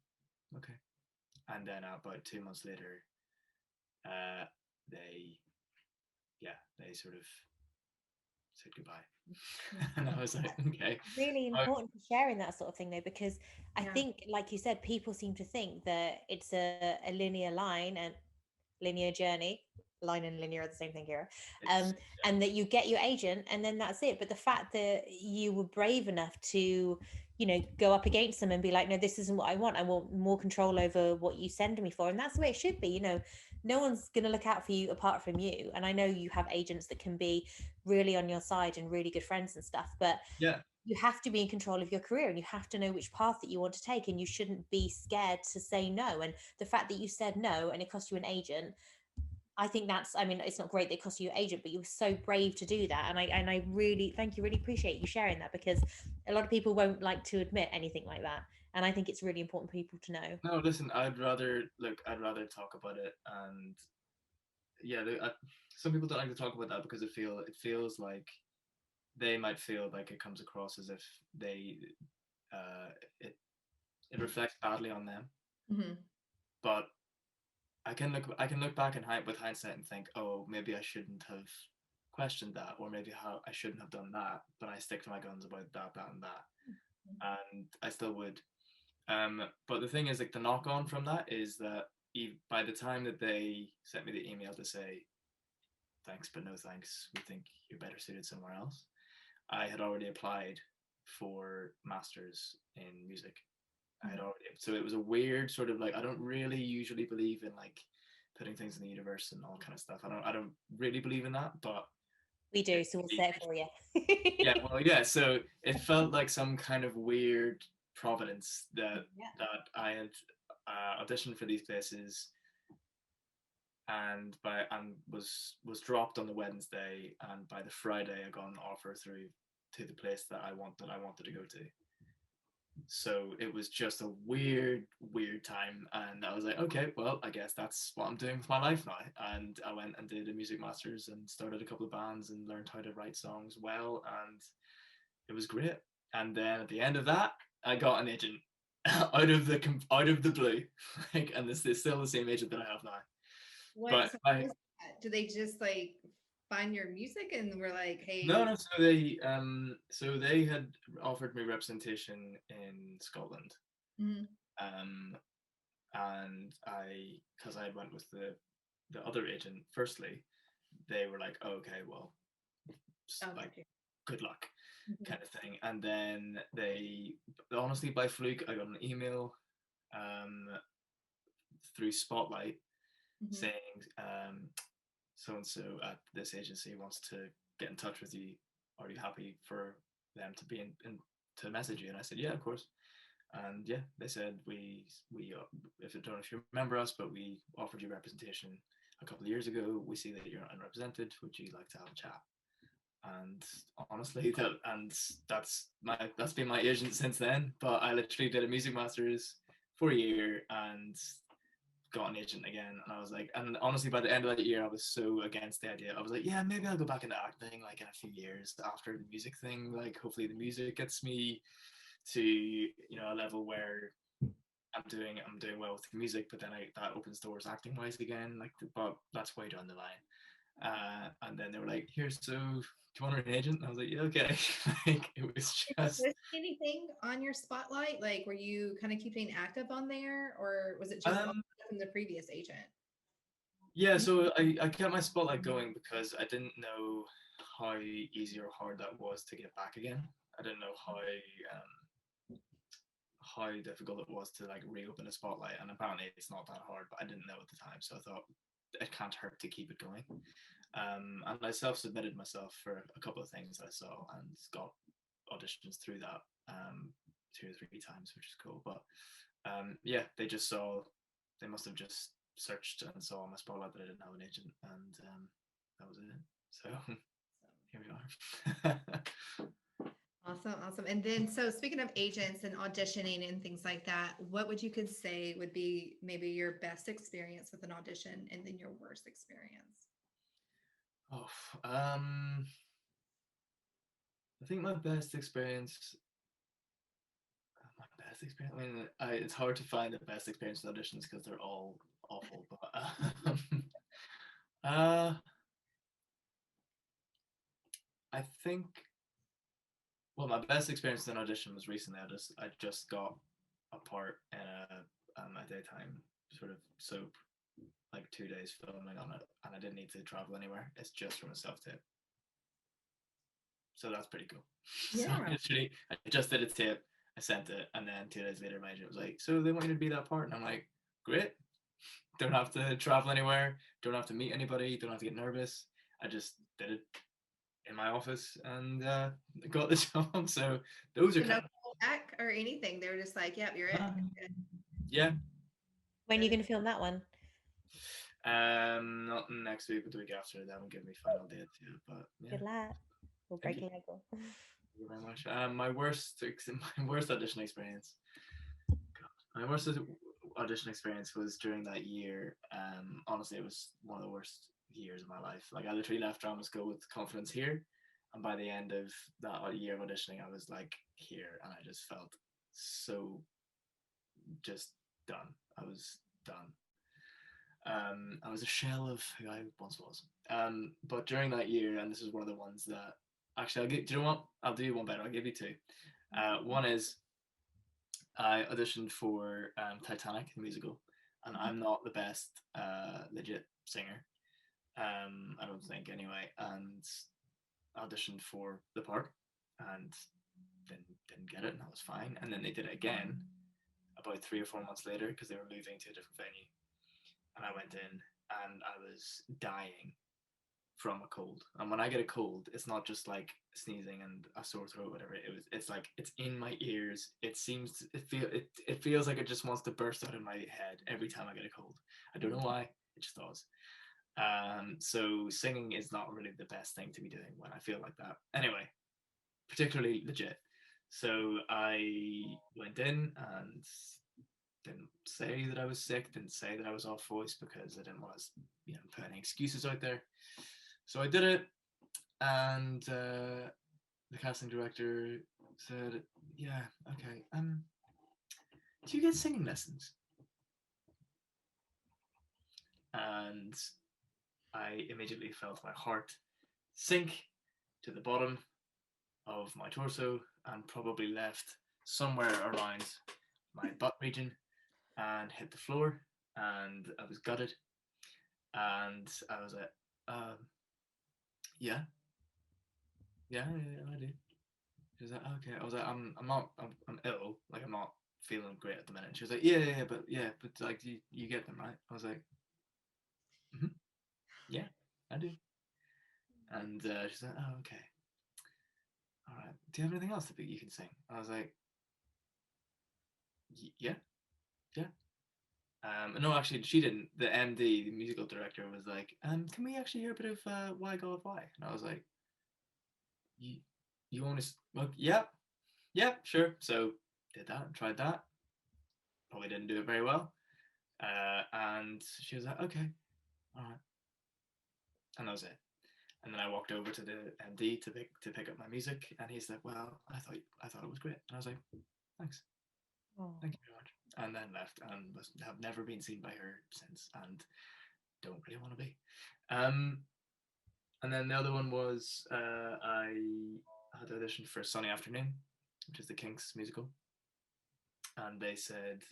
okay." And then about 2 months later, they sort of said goodbye. And I was like, okay. Really important for sharing that sort of thing though, because I Yeah. think, like you said, people seem to think that it's a linear line and linear journey. Line and linear are the same thing here. And that you get your agent and then that's it. But the fact that you were brave enough to, go up against them and be like, no, this isn't what I want. I want more control over what you send me for. And that's the way it should be. No one's going to look out for you apart from you. And I know you have agents that can be really on your side and really good friends and stuff, but yeah, you have to be in control of your career and you have to know which path that you want to take, and you shouldn't be scared to say no. And the fact that you said no and it cost you an agent, I think it's not great that it cost you an agent, but you were so brave to do that. And I really thank you, really appreciate you sharing that, because a lot of people won't like to admit anything like that. And I think it's really important for people to know. no, listen, I'd rather talk about it. And yeah, some people don't like to talk about that because it feels like they might feel like it comes across as if they it reflects badly on them. But I can look back with hindsight and think, oh, maybe I shouldn't have questioned that, or maybe how I shouldn't have done that. But I stick to my guns about that, and that, and I still would. But the thing is, like, the knock on from that is that by the time that they sent me the email to say thanks but no thanks, we think you're better suited somewhere else, I had already applied for masters in music. I had already, so it was a weird sort of, like, I don't really usually believe in like putting things in the universe and all kind of stuff. I don't really believe in that, but We do, so we'll say it for you. yeah, well, yeah. So it felt like some kind of weird providence that I had auditioned for these places, and was dropped on the Wednesday, and by the Friday I got an offer through to the place that I wanted to go to. So it was just a weird time, and I was like, okay, well, I guess that's what I'm doing with my life now. And I went and did a music masters and started a couple of bands and learned how to write songs well, and it was great. And then at the end of that, I got an agent out of the blue, like, and this is still the same agent that I have now. But do they just like find your music and we're like, hey? No. So they had offered me representation in Scotland, and because I went with the other agent, firstly, they were like, oh, okay, well, like, good luck, kind of thing. And then they, honestly, by fluke, I got an email through Spotlight saying, so and so at this agency wants to get in touch with you. Are you happy for them to be in to message you? And I said, yeah, of course. And yeah, they said, we if I don't know if you remember us, but we offered you representation a couple of years ago. We see that you're unrepresented. Would you like to have a chat? And honestly, that's been my agent since then. But I literally did a music masters for a year and got an agent again, and I was like, and honestly, by the end of that year, I was so against the idea. I was like, yeah, maybe I'll go back into acting, like, in a few years after the music thing. Like, hopefully the music gets me to, a level where I'm doing well with the music, but then that opens doors acting wise again. Like, but that's way down the line. And then they were like, here, so do you want an agent? And I was like, yeah, okay. Like, it was just. Was there anything on your Spotlight? Like, were you kind of keeping active on there, or was it just from the previous agent? Yeah, so I kept my Spotlight going because I didn't know how easy or hard that was to get back again. I didn't know how difficult it was to like reopen a spotlight, and apparently it's not that hard, but I didn't know at the time, so I thought it can't hurt to keep it going. And I self-submitted myself for a couple of things I saw and got auditions through that 2 or 3 times, which is cool. But yeah, they must have just searched and saw on my spotlight that I didn't have an agent, and that was it. So here we are. Awesome. And then, so speaking of agents and auditioning and things like that, what would you could say would be maybe your best experience with an audition and then your worst experience? Oh, I think my best experience. I mean, it's hard to find the best experience with auditions because they're all awful. But I think. Well, my best experience in an audition was recently. I just got a part in a daytime sort of soap, like 2 days filming on it, and I didn't need to travel anywhere. It's just from a self-tape. So that's pretty cool. Yeah. So literally, I just did a tape, I sent it, and then 2 days later, my agent was like, "So they want you to be that part," and I'm like, "Great! Don't have to travel anywhere. Don't have to meet anybody. Don't have to get nervous. I just did it in my office and got the job." So those are No kind of back or anything. They were just like, "Yep, you're it." yeah. When are you going to film that one? Not next week, but the week after. They haven't given me final dates yet, but yeah. Good luck. We'll break Thank a leg. Thank you very much. My worst audition experience. My worst audition experience was during that year. Honestly, it was one of the worst years of my life. Like, I literally left drama school with confidence here, and by the end of that year of auditioning, I was like here, and I just felt so just done. I was done. I was a shell of who I once was. But during that year, and this is one of the ones that actually do you know what? I'll do one better. I'll give you two. One is I auditioned for Titanic, the musical, and I'm not the best legit singer. I don't think anyway. And auditioned for the part, and didn't get it, and that was fine. And then they did it again about 3 or 4 months later because they were moving to a different venue. And I went in and I was dying from a cold. And when I get a cold, it's not just like sneezing and a sore throat, whatever. It's like it's in my ears. It feels like it just wants to burst out of my head every time I get a cold. I don't know why. It just does. So singing is not really the best thing to be doing when I feel like that. Anyway, particularly legit. So I went in and didn't say that I was sick, didn't say that I was off voice because I didn't want to, put any excuses out there. So I did it, and the casting director said, "Yeah, okay. Do you get singing lessons?" And I immediately felt my heart sink to the bottom of my torso and probably left somewhere around my butt region and hit the floor, and I was gutted, and I was like, yeah, I do. She was like, okay. I was like, I'm ill, like I'm not feeling great at the minute. And she was like, but like you get them, right? I was like, mm-hmm. Yeah, I do. And she's like, oh, okay, all right. Do you have anything else that you can sing? I was like, yeah. No, actually, she didn't. The MD, the musical director, was like, can we actually hear a bit of Why God Why? And I was like, you want to? Well, yep, sure. So did that, tried that. Probably didn't do it very well. And she was like, okay, all right. And that was it. And then I walked over to the MD to pick up my music, and he's like, well, I thought it was great. And I was like, thanks. Oh. Thank you very much. And then left, and have never been seen by her since, and don't really want to be. And then the other one was I had auditioned for Sunny Afternoon, which is the Kinks musical, and they said,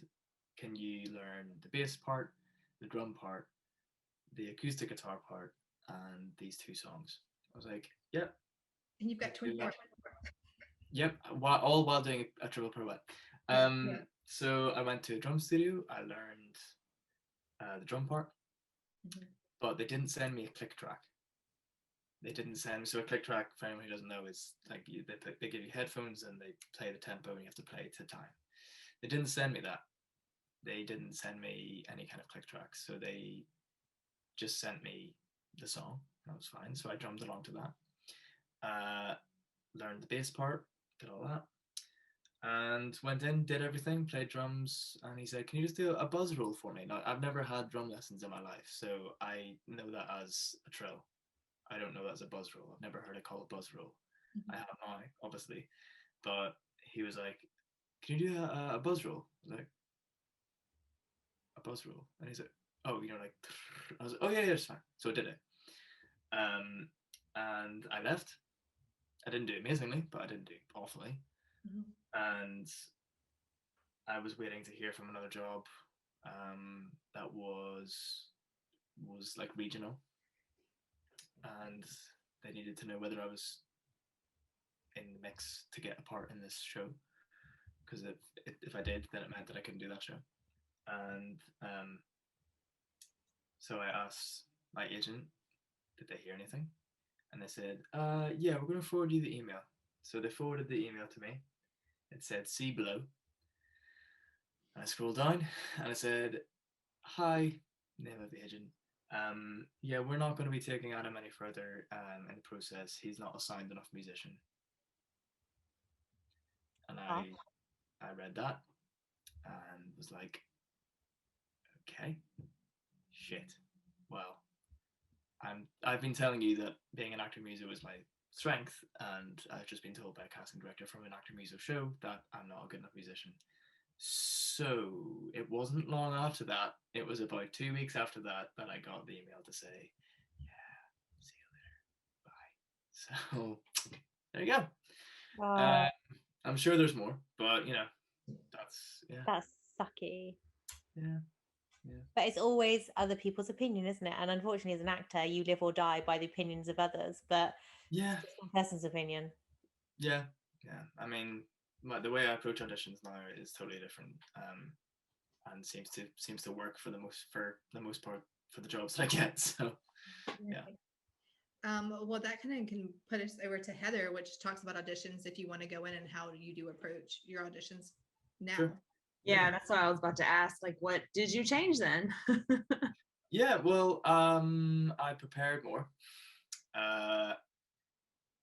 can you learn the bass part, the drum part, the acoustic guitar part, and these 2 songs? I was like, yep. And you've got 24. Yep, all while doing a triple pirouette. So I went to a drum studio. I learned the drum part, Mhm. but they didn't send me a click track. They didn't send me. So a click track, for anyone who doesn't know, is like they give you headphones and they play the tempo and you have to play to time. They didn't send me that. They didn't send me any kind of click tracks. So they just sent me the song. That was fine. So I drummed along to that. Learned the bass part, did all that, and went in, did everything, played drums, and he said, "Can you just do a buzz roll for me?" Now, I've never had drum lessons in my life, so I know that as a trill. I don't know that as a buzz roll. I've never heard it called a buzz roll. Mhm. I have now, obviously, but he was like, "Can you do a buzz roll?" I was like, "A buzz roll," and he's like, "Oh, you know, like," I was like, "Oh yeah, it's fine." So I did it, and I left. I didn't do amazingly, but I didn't do awfully, Mhm. and I was waiting to hear from another job that was like regional, and they needed to know whether I was in the mix to get a part in this show. Because if I did, then it meant that I couldn't do that show. And so I asked my agent, did they hear anything? And they said, yeah, we're going to forward you the email. So they forwarded the email to me. It said, see below. And I scrolled down and it said, hi, name of the agent. Yeah, we're not going to be taking Adam any further in the process. He's not a signed enough musician. And I read that and was like, okay, shit. Well, I've been telling you that being an actor muso is my strength, and I've just been told by a casting director from an actor muso show that I'm not a good enough musician. So it wasn't long after that. It was about 2 weeks after that that I got the email to say, "Yeah, see you later, bye." So there you go. Oh, I'm sure there's more, but that's that's sucky. yeah, yeah, But it's always other people's opinion, isn't it? And unfortunately, as an actor, you live or die by the opinions of others. But yeah, it's just one person's opinion. yeah, yeah. I mean, the way I approach auditions now is totally different, and seems to work for the most part for the jobs that I get. So yeah. Well, that kind of can put us over to Heather, which talks about auditions if you want to go in and how you do approach your auditions now. Sure. Yeah, that's what I was about to ask. Like, what did you change then? Yeah, well, I prepared more.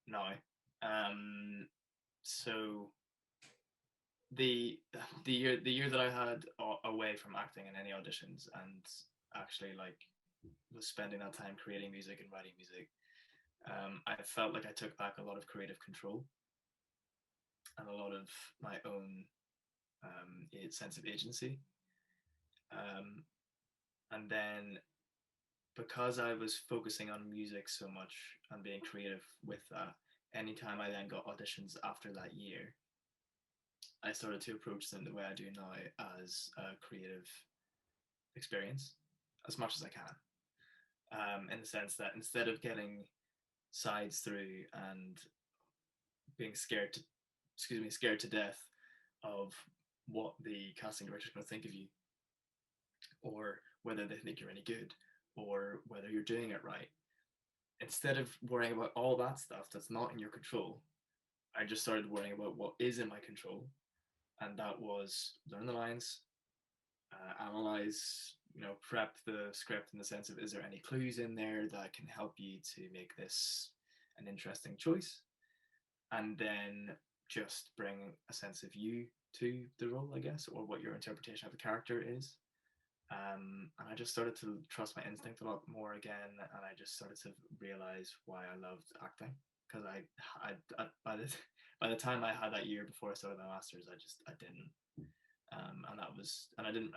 Now, so the the year that I had away from acting in any auditions and actually like was spending that time creating music and writing music, I felt like I took back a lot of creative control and a lot of my own sense of agency. Um, and then because I was focusing on music so much and being creative with that, anytime I then got auditions after that year, I started to approach them the way I do now as a creative experience as much as I can. In the sense that instead of getting sides through and being scared to death of what the casting director is going to think of you, or whether they think you're any good, or whether you're doing it right, instead of worrying about all that stuff that's not in your control, I just started worrying about what is in my control, and that was learn the lines, analyze, prep the script in the sense of is there any clues in there that can help you to make this an interesting choice, and then just bring a sense of you to the role, I guess, or what your interpretation of the character is. And I just started to trust my instinct a lot more again, and I just started to realize why I loved acting. Because by the time I had that year before I started my masters, I didn't, and that was, and I didn't,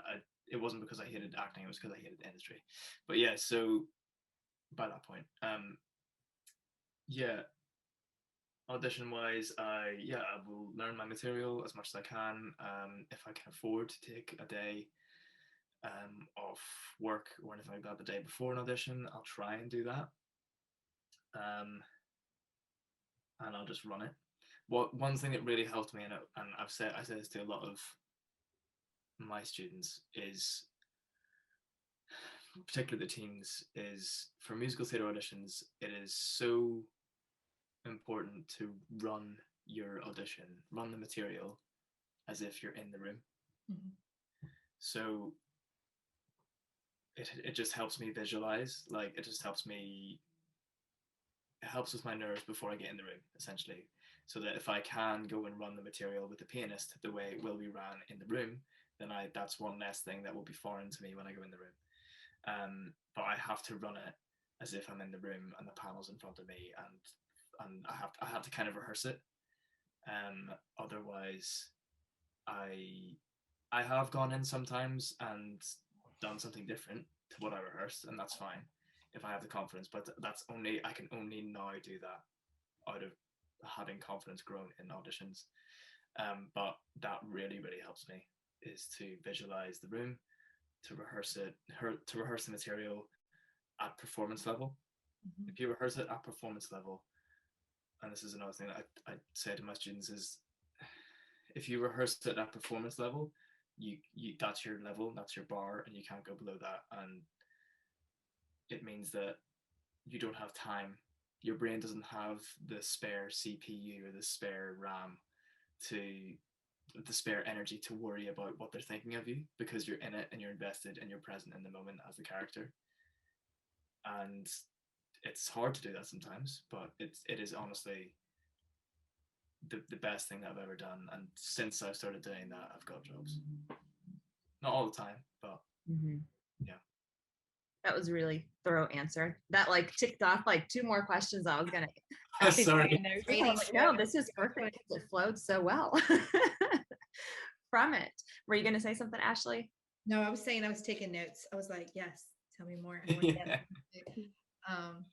it wasn't because I hated acting; it was because I hated the industry. But yeah, so by that point, yeah, audition wise, I will learn my material as much as I can. If I can afford to take a day off work or anything like that the day before an audition, I'll try and do that. And I'll just run it. One thing that really helped me, and I say this to a lot of my students is, particularly the teens, is for musical theatre auditions, it is so important to run your audition, run the material as if you're in the room. Mhm. So it just helps me visualize, like it just helps me, it helps with my nerves before I get in the room, essentially. So that if I can go and run the material with the pianist the way it will be ran in the room, then that's one less thing that will be foreign to me when I go in the room. But I have to run it as if I'm in the room and the panel's in front of me, and I have to kind of rehearse it. Otherwise, I have gone in sometimes and done something different to what I rehearsed, and that's fine if I have the confidence. But I can only now do that out of having confidence grown in auditions. But that really, really helps me, is to visualize the room, to rehearse it, to rehearse the material at performance level. Mhm. If you rehearse it at performance level, and this is another thing that I say to my students, is if you rehearse it at performance level, you that's your level, that's your bar, and you can't go below that. And it means that you don't have time. Your brain doesn't have the spare CPU or the spare RAM, to the spare energy to worry about what they're thinking of you, because you're in it and you're invested and you're present in the moment as the character. And it's hard to do that sometimes, but it is honestly the best thing that I've ever done. And since I've started doing that, I've got jobs. Not all the time, but Mhm. yeah. That was a really thorough answer. That like ticked off like 2 more questions I was gonna Sorry. I was like, no, this is perfect. It flowed so well from it. Were you gonna say something, Ashley? No, I was saying I was taking notes. I was like, yes, tell me more. Yeah. Um,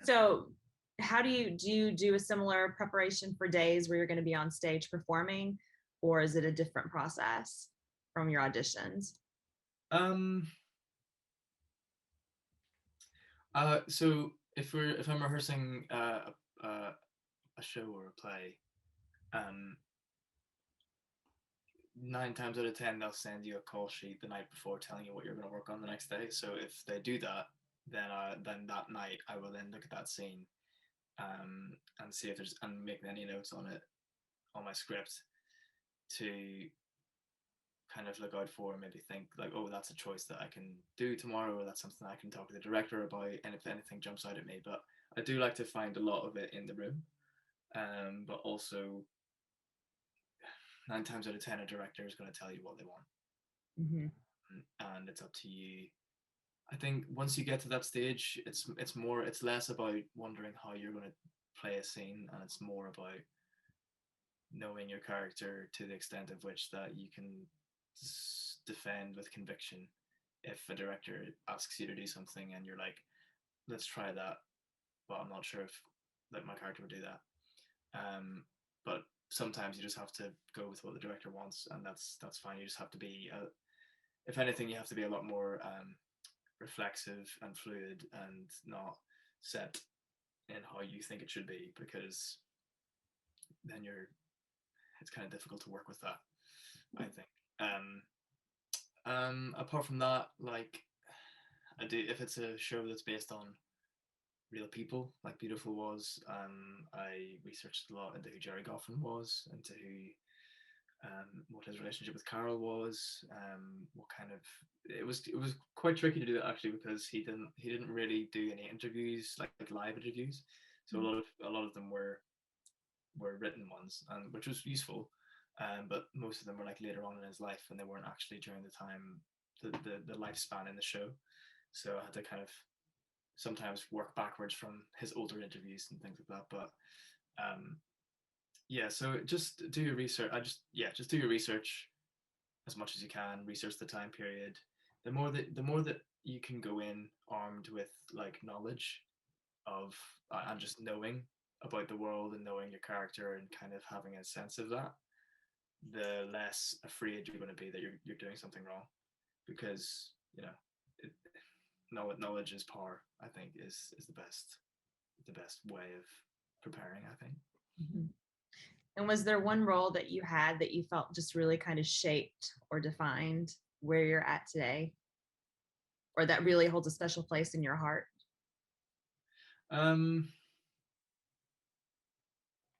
So how do you do a similar preparation for days where you're going to be on stage performing, or is it a different process from your auditions? Um. So if I'm rehearsing a show or a play, um, 9 times out of 10 they'll send you a call sheet the night before telling you what you're going to work on the next day. So if they do that, then that night I will then look at that scene, and see if there's, and make any notes on it, on my script, to kind of look out for, maybe think like, oh, that's a choice that I can do tomorrow, or that's something I can talk to the director about, and if anything jumps out at me. But I do like to find a lot of it in the room, but also 9 times out of 10 a director is going to tell you what they want, Mm-hmm. and it's up to you. I think once you get to that stage, it's less about wondering how you're going to play a scene, and it's more about knowing your character to the extent of which that you can defend with conviction. If a director asks you to do something and you're like, let's try that, but I'm not sure if like my character would do that. But sometimes you just have to go with what the director wants, and that's fine. You just have to be, if anything, you have to be a lot more reflexive and fluid, and not set in how you think it should be, because then it's kind of difficult to work with that, I think. Apart from that, like, I do, if it's a show that's based on real people, like Beautiful was, I researched a lot into who Jerry Goffin was, into who, what his relationship with Carol was, what kind of, it was quite tricky to do that, actually, because he didn't really do any interviews, like live interviews. So a lot of them were written ones, and which was useful. But most of them were like later on in his life, and they weren't actually during the time, the lifespan in the show. So I had to kind of sometimes work backwards from his older interviews and things like that. But yeah, so just do your research. Just do your research as much as you can. Research the time period. The more that you can go in armed with like knowledge of, and just knowing about the world and knowing your character and kind of having a sense of that, the less afraid you're going to be that you're doing something wrong, because it, knowledge is power. I think is the best way of preparing, I think. Mm-hmm. And was there one role that you had that you felt just really kind of shaped or defined where you're at today, or that really holds a special place in your heart?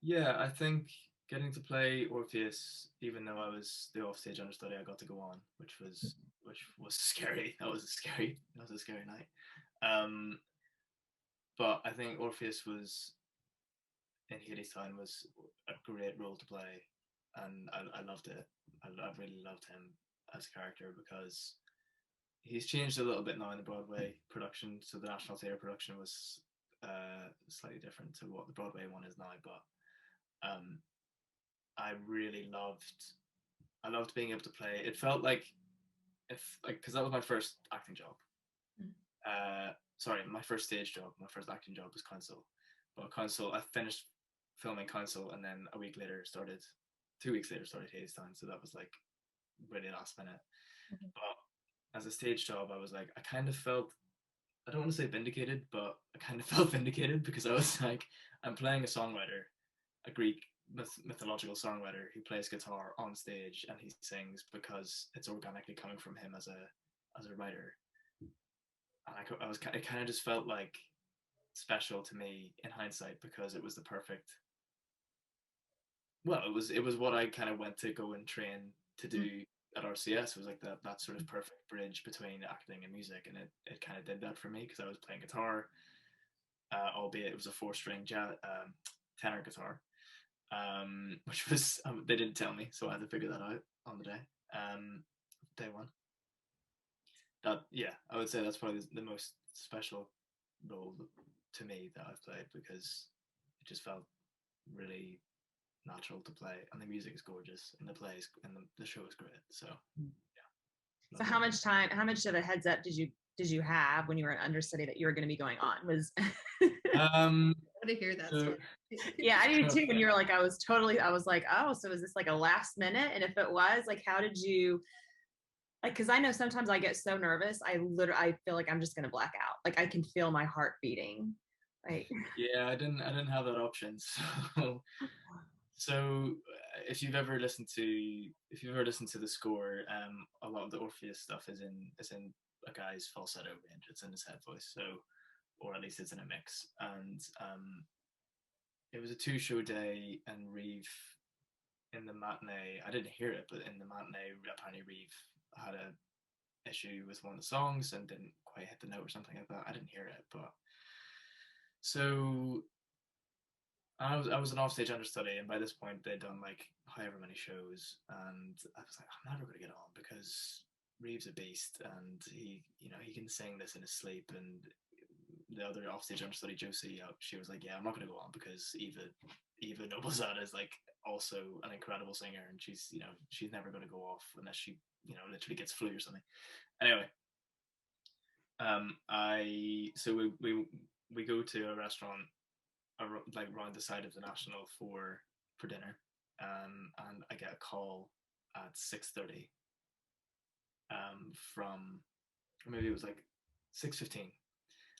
Yeah, I think getting to play Orpheus, even though I was the offstage understudy, I got to go on, which was scary. That was a scary night. But I think Orpheus was in Hadestown was a great role to play, and I loved it. I really loved him as a character because he's changed a little bit now in the Broadway production. So the National Theatre production was slightly different to what the Broadway one is now, but I really loved being able to play. It felt like because that was my first acting job. Sorry, my first stage job. My first acting job was Council. But Council, I finished filming Council, and then 2 weeks later started Hadestown. So that was like really last minute. But as a stage job, I was like, I kind of felt, I don't want to say vindicated, but I kind of felt vindicated because I was like, I'm playing a songwriter, a Greek mythological songwriter who plays guitar on stage and he sings because it's organically coming from him as a writer. And it kind of just felt like special to me in hindsight because it was the perfect. Well, it was what I kind of went to go and train to do at RCS. It was like that sort of perfect bridge between acting and music, and it kind of did that for me because I was playing guitar, albeit it was a 4-string tenor guitar, which was they didn't tell me, so I had to figure that out on the day one. That I would say that's probably the most special role to me that I've played because it just felt really natural to play, and the music is gorgeous, and the plays and the show is great. So So how much of a heads up did you have when you were an understudy that you were going to be going on? Was I want to hear that story. Yeah, I do too. When you were like, I was like, oh, so is this like a last minute? And if it was, like, how did you, like, because I know sometimes I get so nervous, I feel like I'm just gonna black out. Like I can feel my heart beating. Like I didn't have that option. So if you've ever listened to the score, a lot of the Orpheus stuff is in a guy's falsetto range. It's in his head voice, so, or at least it's in a mix. And it was a 2-show day, and Reeve in the matinee, I didn't hear it, but in the matinee, apparently Reeve had a issue with one of the songs and didn't quite hit the note or something like that. I didn't hear it, but so I was an offstage understudy, and by this point they'd done like however many shows, and I was like, I'm never going to get on because Reeve's a beast, and he can sing this in his sleep. And the other offstage understudy, Josie, she was like, yeah, I'm not going to go on because Eva Noblezada is like also an incredible singer, and she's never going to go off unless she literally gets flu or something. Anyway, we go to a restaurant like around the side of the National for dinner, and I get a call at 6:30 from, or maybe it was like 6:15.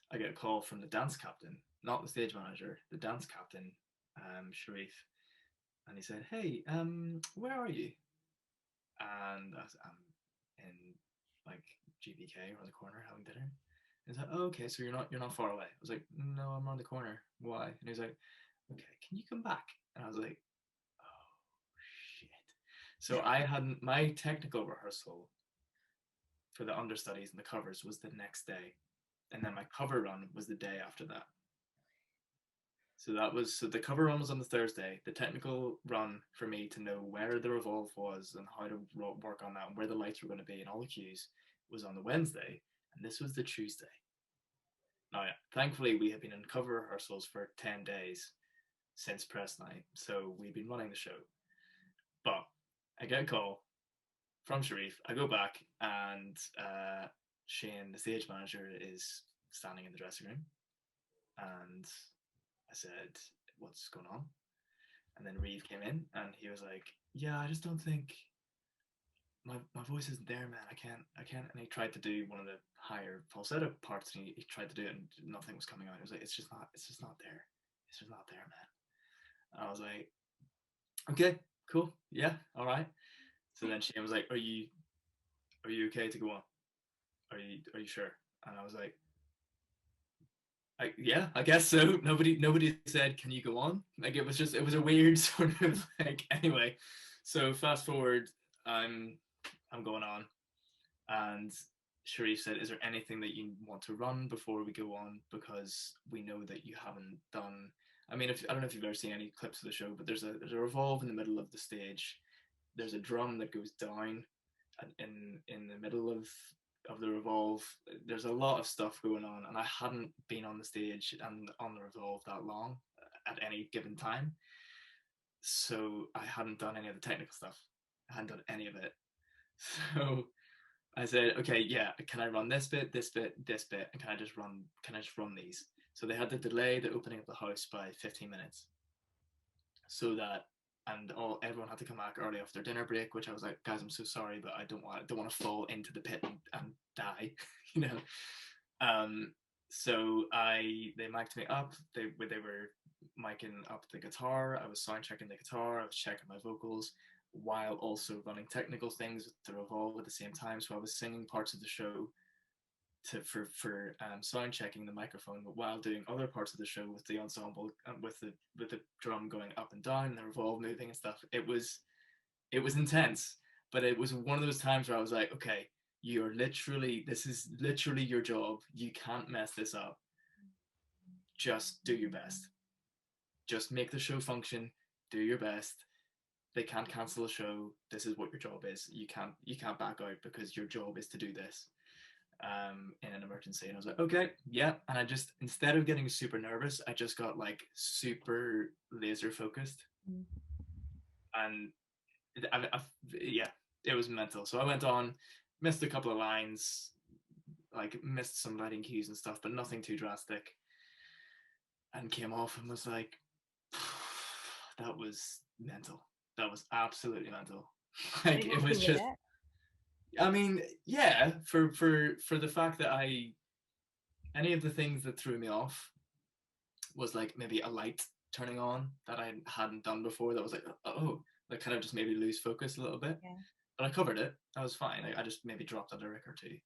I get a call from the dance captain, not the stage manager, the dance captain, Sharif, and he said, "Hey, where are you?" And I'm in like GBK around the corner having dinner. And he's like, "Oh, okay, so you're not far away." I was like, "No, I'm around the corner. Why?" And he's like, "Okay, can you come back?" And I was like, "Oh shit!" So I hadn't, my technical rehearsal for the understudies and the covers was the next day, and then my cover run was the day after that. So the cover run was on the Thursday. The technical run for me to know where the revolve was and how to work on that and where the lights were going to be and all the cues was on the Wednesday, and this was the Tuesday. Now, thankfully, we have been in cover rehearsals for 10 days since press night, so we've been running the show. But I get a call from Sharif. I go back, and Shane, the stage manager, is standing in the dressing room, and I said, "What's going on?" And then Reeve came in, and he was like, "Yeah, I just don't think my voice isn't there, man. I can't." And he tried to do one of the higher falsetto parts, and he tried to do it, and nothing was coming out. He was like, it's just not there. It's just not there, man." And I was like, okay, cool, yeah, all right. So then Shane was like, are you okay to go on? Are you sure? And I was like, yeah, I guess so. Nobody said, can you go on? Like it was a weird sort of like, anyway. So fast forward, I'm going on, and Sharif said, is there anything that you want to run before we go on? Because we know that you haven't done. I mean, I don't know if you've ever seen any clips of the show, but there's a revolve in the middle of the stage. There's a drum that goes down in the middle of the revolve. There's a lot of stuff going on, and I hadn't been on the stage and on the revolve that long at any given time, so I hadn't done any of the technical stuff. I hadn't done any of it. So I said, okay, yeah, can I run this bit, this bit, this bit, and can I just run these? So they had to delay the opening of the house by 15 minutes, so that everyone had to come back early after dinner break, which I was like, guys, I'm so sorry, but I don't want to fall into the pit and die, you know. So they mic'd me up. They were micing up the guitar. I was sound checking the guitar. I was checking my vocals while also running technical things with the revolve at the same time. So I was singing parts of the show for sound checking the microphone, but while doing other parts of the show with the ensemble and with the drum going up and down and the revolve moving and stuff. It was intense, but it was one of those times where I was like, okay, this is literally your job. You can't mess this up. Just do your best. Just make the show function. Do your best. They can't cancel the show. This is what your job is. You can't back out, because your job is to do this in an emergency. And I was like, okay, yeah. And I just, instead of getting super nervous, I just got like super laser focused. And yeah, it was mental. So I went on, missed a couple of lines, like missed some lighting cues and stuff, but nothing too drastic, and came off and was like, that was mental. That was absolutely mental. Like it was just, I mean, yeah, for the fact that any of the things that threw me off was like maybe a light turning on that I hadn't done before. That was like, oh, that kind of just made me lose focus a little bit. Yeah. But I covered it. I was fine. I just maybe dropped a lyric or two,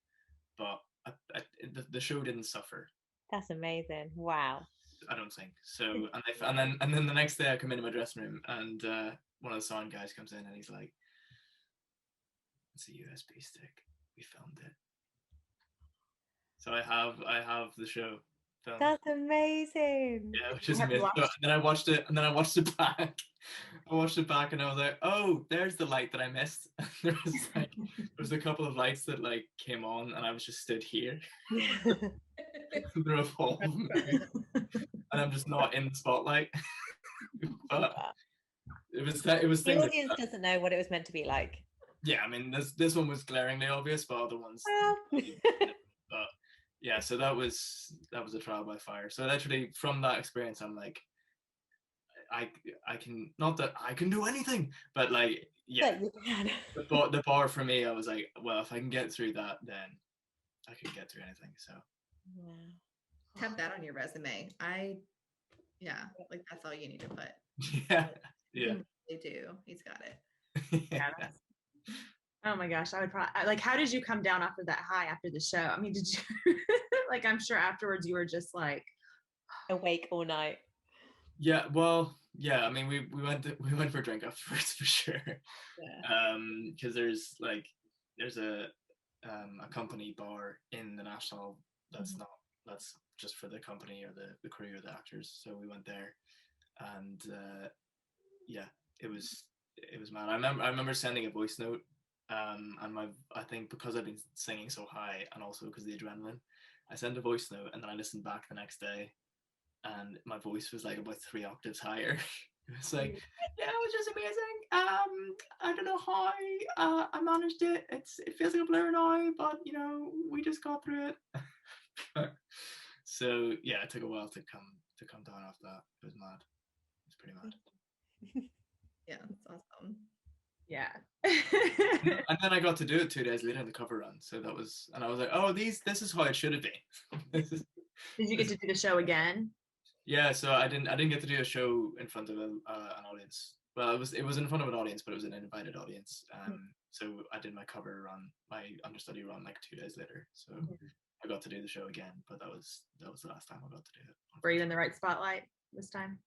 but the show didn't suffer. That's amazing. Wow. I don't think so. And then the next day I come into my dressing room, and one of the sound guys comes in and he's like, it's a USB stick. We filmed it. So I have the show filmed. That's amazing. Yeah, which is amazing. So then I watched it back. I watched it back and I was like, oh, there's the light that I missed. there was a couple of lights that like came on, and I was just stood here. The revolve. And I'm just not in the spotlight. But it was the audience doesn't know what it was meant to be like. Yeah, I mean this one was glaringly obvious, but other ones but yeah, so that was a trial by fire. So literally from that experience, I'm like, I can, not that I can do anything, but like, yeah, the bar for me, I was like, well, if I can get through that, then I can get through anything. So have that on your resume. Like that's all you need to put. Yeah. They do. He's got it. Yeah. Oh my gosh, I would probably, like, how did you come down after that high after the show? I mean, did you like, I'm sure afterwards you were just like awake all night. Yeah, well, yeah, I mean, we went for a drink afterwards for sure. Yeah. Because there's a company bar in the National that's just for the company or the crew or the actors. So we went there, and yeah, it was mad. I remember sending a voice note, and I think because I've been singing so high, and also because of the adrenaline, I sent a voice note, and then I listened back the next day, and my voice was like about 3 octaves higher. It was like, yeah, it was just amazing. I don't know how I managed it. It feels like a blur now, but you know, we just got through it. So yeah, it took a while to come down off that. It was mad. It was pretty mad. Yeah, that's awesome. Yeah. And then I got to do it 2 days later in the cover run. So that was, and I was like, oh, this is how it should have been. Did you get to do the show again? Yeah, so I didn't get to do a show in front of an audience. Well, it was in front of an audience, but it was an invited audience. So I did my cover run, my understudy run, like 2 days later. So I got to do the show again, but that was the last time I got to do it. Were you in the right spotlight this time?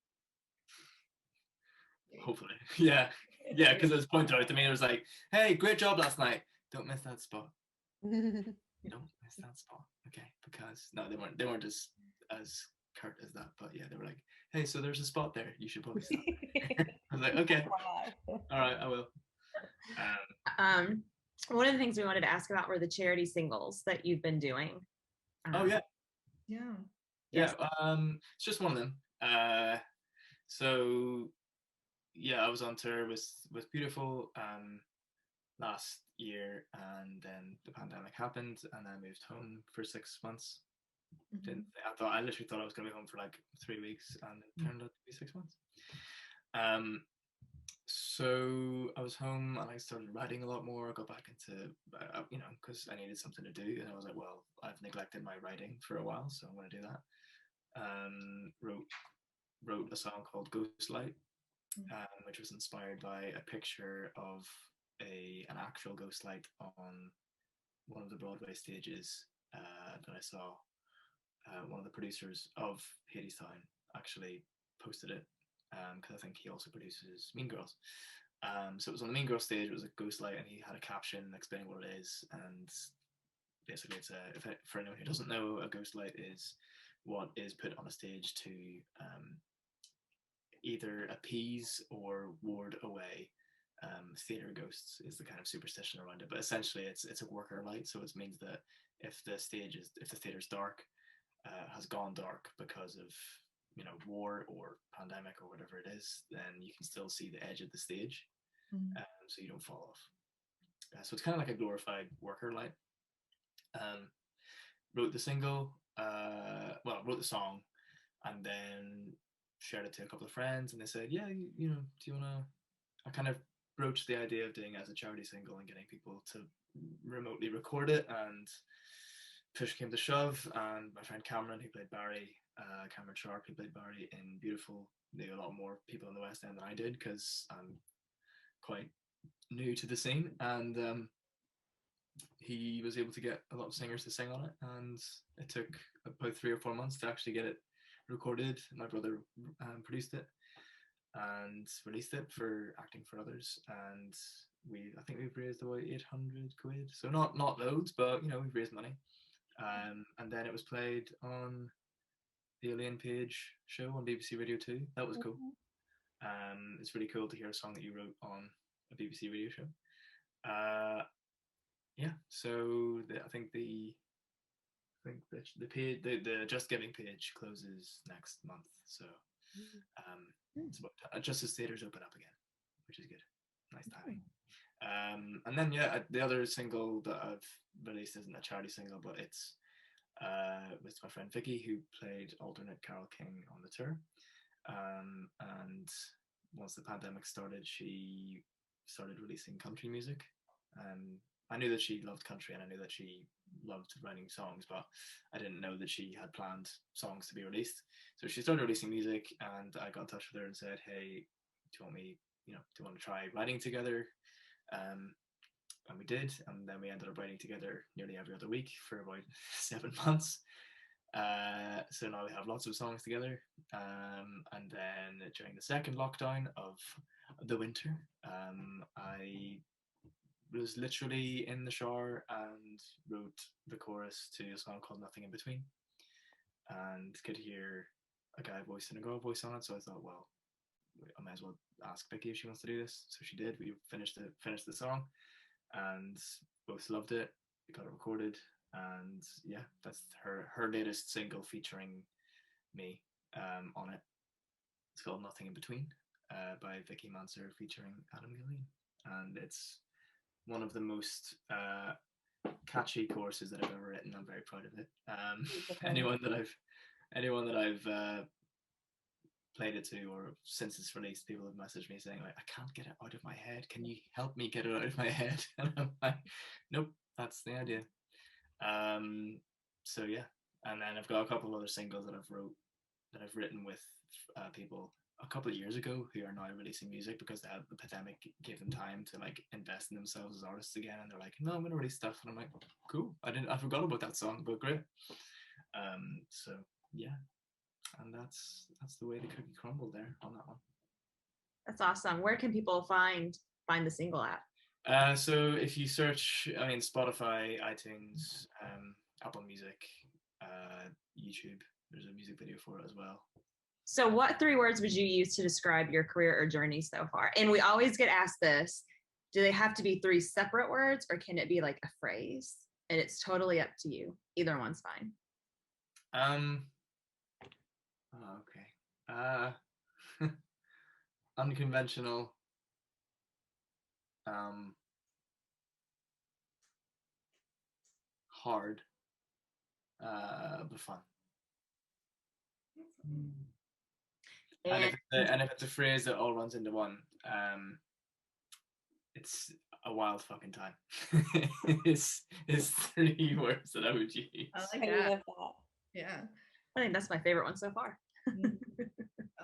Hopefully, yeah, yeah. Because it was pointed out to me. It was like, "Hey, great job last night. Don't miss that spot. Don't miss that spot." Okay, because no, they weren't as curt as that, but yeah, they were like, "Hey, so there's a spot there. You should probably stop." I was like, "Okay, all right, I will." One of the things we wanted to ask about were the charity singles that you've been doing. Oh yeah, Yeah. yeah. It's just one of them. So yeah, I was on tour with Beautiful last year, and then the pandemic happened, and I moved home for 6 months. I literally thought I was going to be home for like 3 weeks, and it turned out to be 6 months. So I was home, and I started writing a lot more. I got back into, because I needed something to do, and I was like, well, I've neglected my writing for a while, so I'm going to do that. Wrote a song called Ghost Light, which was inspired by a picture of an actual ghost light on one of the Broadway stages that I saw. One of the producers of Hadestown actually posted it, because I think he also produces Mean Girls. So it was on the Mean Girls stage. It was a ghost light, and he had a caption explaining what it is. And basically, for anyone who doesn't know, a ghost light is what is put on a stage to either appease or ward away theater ghosts, is the kind of superstition around it. But essentially, it's a worker light, so it means that if the theater's dark, has gone dark because of war or pandemic or whatever it is, then you can still see the edge of the stage, so you don't fall off. So it's kind of like a glorified worker light. Wrote the single, wrote the song, and then shared it to a couple of friends, and they said, yeah, do you want to, I kind of broached the idea of doing it as a charity single and getting people to remotely record it, and push came to shove, and my friend Cameron, who played Barry, Cameron Sharp, who played Barry in Beautiful, knew a lot more people in the West End than I did, because I'm quite new to the scene, and he was able to get a lot of singers to sing on it, and it took about 3 or 4 months to actually get it recorded. My brother produced it and released it for Acting for Others, and I think we've raised about 800 quid, so not loads, but we've raised money. And then it was played on the Elaine Page show on BBC Radio 2. That was cool. It's really cool to hear a song that you wrote on a BBC radio show. So I think the page, the Just Giving page closes next month, so it's about just as theaters open up again, which is good. Nice timing. And then the other single that I've released isn't a charity single, but it's with my friend Vicki, who played alternate Carole King on the tour. And once the pandemic started, she started releasing country music. I knew that she loved country, and I knew that she loved writing songs, but I didn't know that she had planned songs to be released. So she started releasing music, and I got in touch with her and said, hey, do you want to try writing together? And we did, and then we ended up writing together nearly every other week for about 7 months. So now we have lots of songs together. And then during the second lockdown of the winter, I was literally in the shower and wrote the chorus to a song called Nothing in Between, and could hear a guy voice and a girl voice on it. So I thought, well, I might as well ask Vicki if she wants to do this. So she did. We finished the song, and both loved it. We got it recorded, and yeah, that's her latest single featuring me on it. It's called Nothing in Between, by Vicki Manser featuring Adam Gillian, and it's one of the most catchy choruses that I've ever written. I'm very proud of it. Anyone that I've played it to, or since it's released, people have messaged me saying, like, I can't get it out of my head. Can you help me get it out of my head? And I'm like, nope, that's the idea. So yeah, and then I've got a couple of other singles that I've written with people a couple of years ago who are now releasing music because the pandemic gave them time to like invest in themselves as artists again, and they're like, no, I'm gonna release stuff, and I'm like, cool, I forgot about that song, but great. So yeah, and that's the way the cookie crumbled there on that one. That's awesome. Where can people find the single at? So if you search, I mean, Spotify, iTunes, Apple Music, YouTube, there's a music video for it as well. So what 3 words would you use to describe your career or journey so far? And we always get asked this, do they have to be 3 separate words, or can it be like a phrase? And it's totally up to you. Either one's fine. Okay. Unconventional. Hard. But fun. And if it's a phrase that all runs into one, it's a wild fucking time. it's 3 words that I would use. I like I that. love that. Yeah, I think that's my favorite one so far. I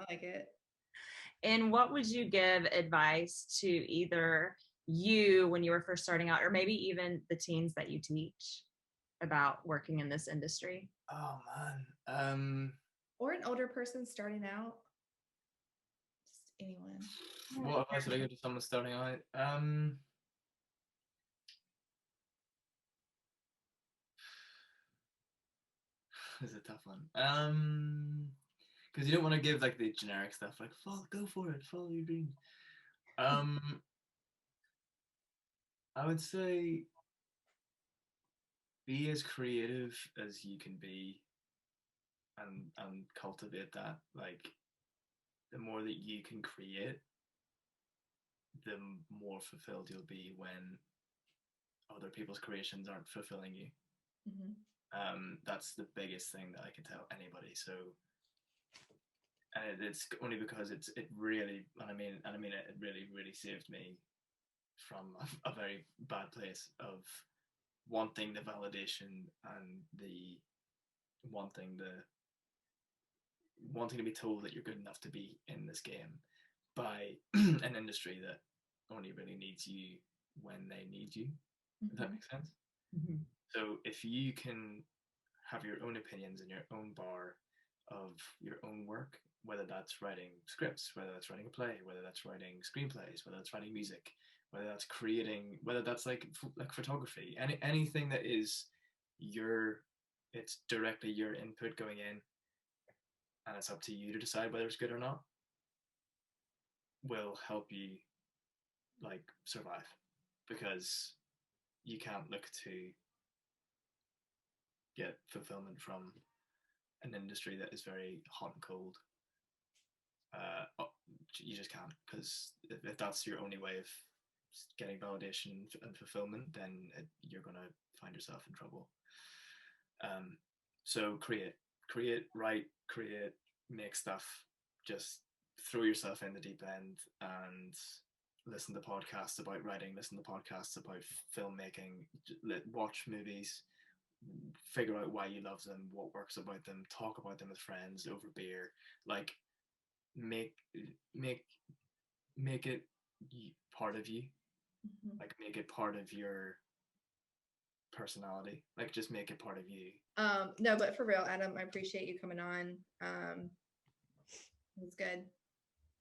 like it. And what would you give advice to either you when you were first starting out, or maybe even the teens that you teach about working in this industry? Oh man. Or an older person starting out. Just anyone. What advice would I give to someone starting out? This is a tough one. Because you don't want to give like the generic stuff like go for it, follow your dreams. I would say be as creative as you can be, and cultivate that. Like, the more that you can create, the more fulfilled you'll be when other people's creations aren't fulfilling you. Mm-hmm. That's the biggest thing that I can tell anybody. So, and it's only because it really, and I mean it really saved me from a very bad place of wanting the validation and the wanting to be told that you're good enough to be in this game by an industry that only really needs you when they need you. Does that make sense? Mm-hmm. So if you can have your own opinions and your own bar of your own work, whether that's writing scripts, whether that's writing a play, whether that's writing screenplays, whether that's writing music, whether that's creating, whether that's like photography, anything that is it's directly your input going in, and it's up to you to decide whether it's good or not, will help you like survive, because you can't look to get fulfillment from an industry that is very hot and cold. You just can't, because if that's your only way of getting validation and fulfillment, then you're gonna find yourself in trouble. So create, write, make stuff. Just throw yourself in the deep end and listen to podcasts about writing, listen to podcasts about filmmaking, watch movies, figure out why you love them, what works about them, talk about them with friends over beer. Like, make it part of you. Mm-hmm. Like, make it part of your personality. Like, just make it part of you. No, but for real, Adam, I appreciate you coming on. It was good.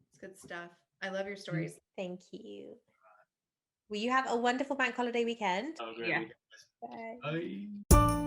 It's good stuff. I love your stories. Thank you. Well, you have a wonderful bank holiday weekend. Oh, great. Yeah. Weekend. Bye. Bye.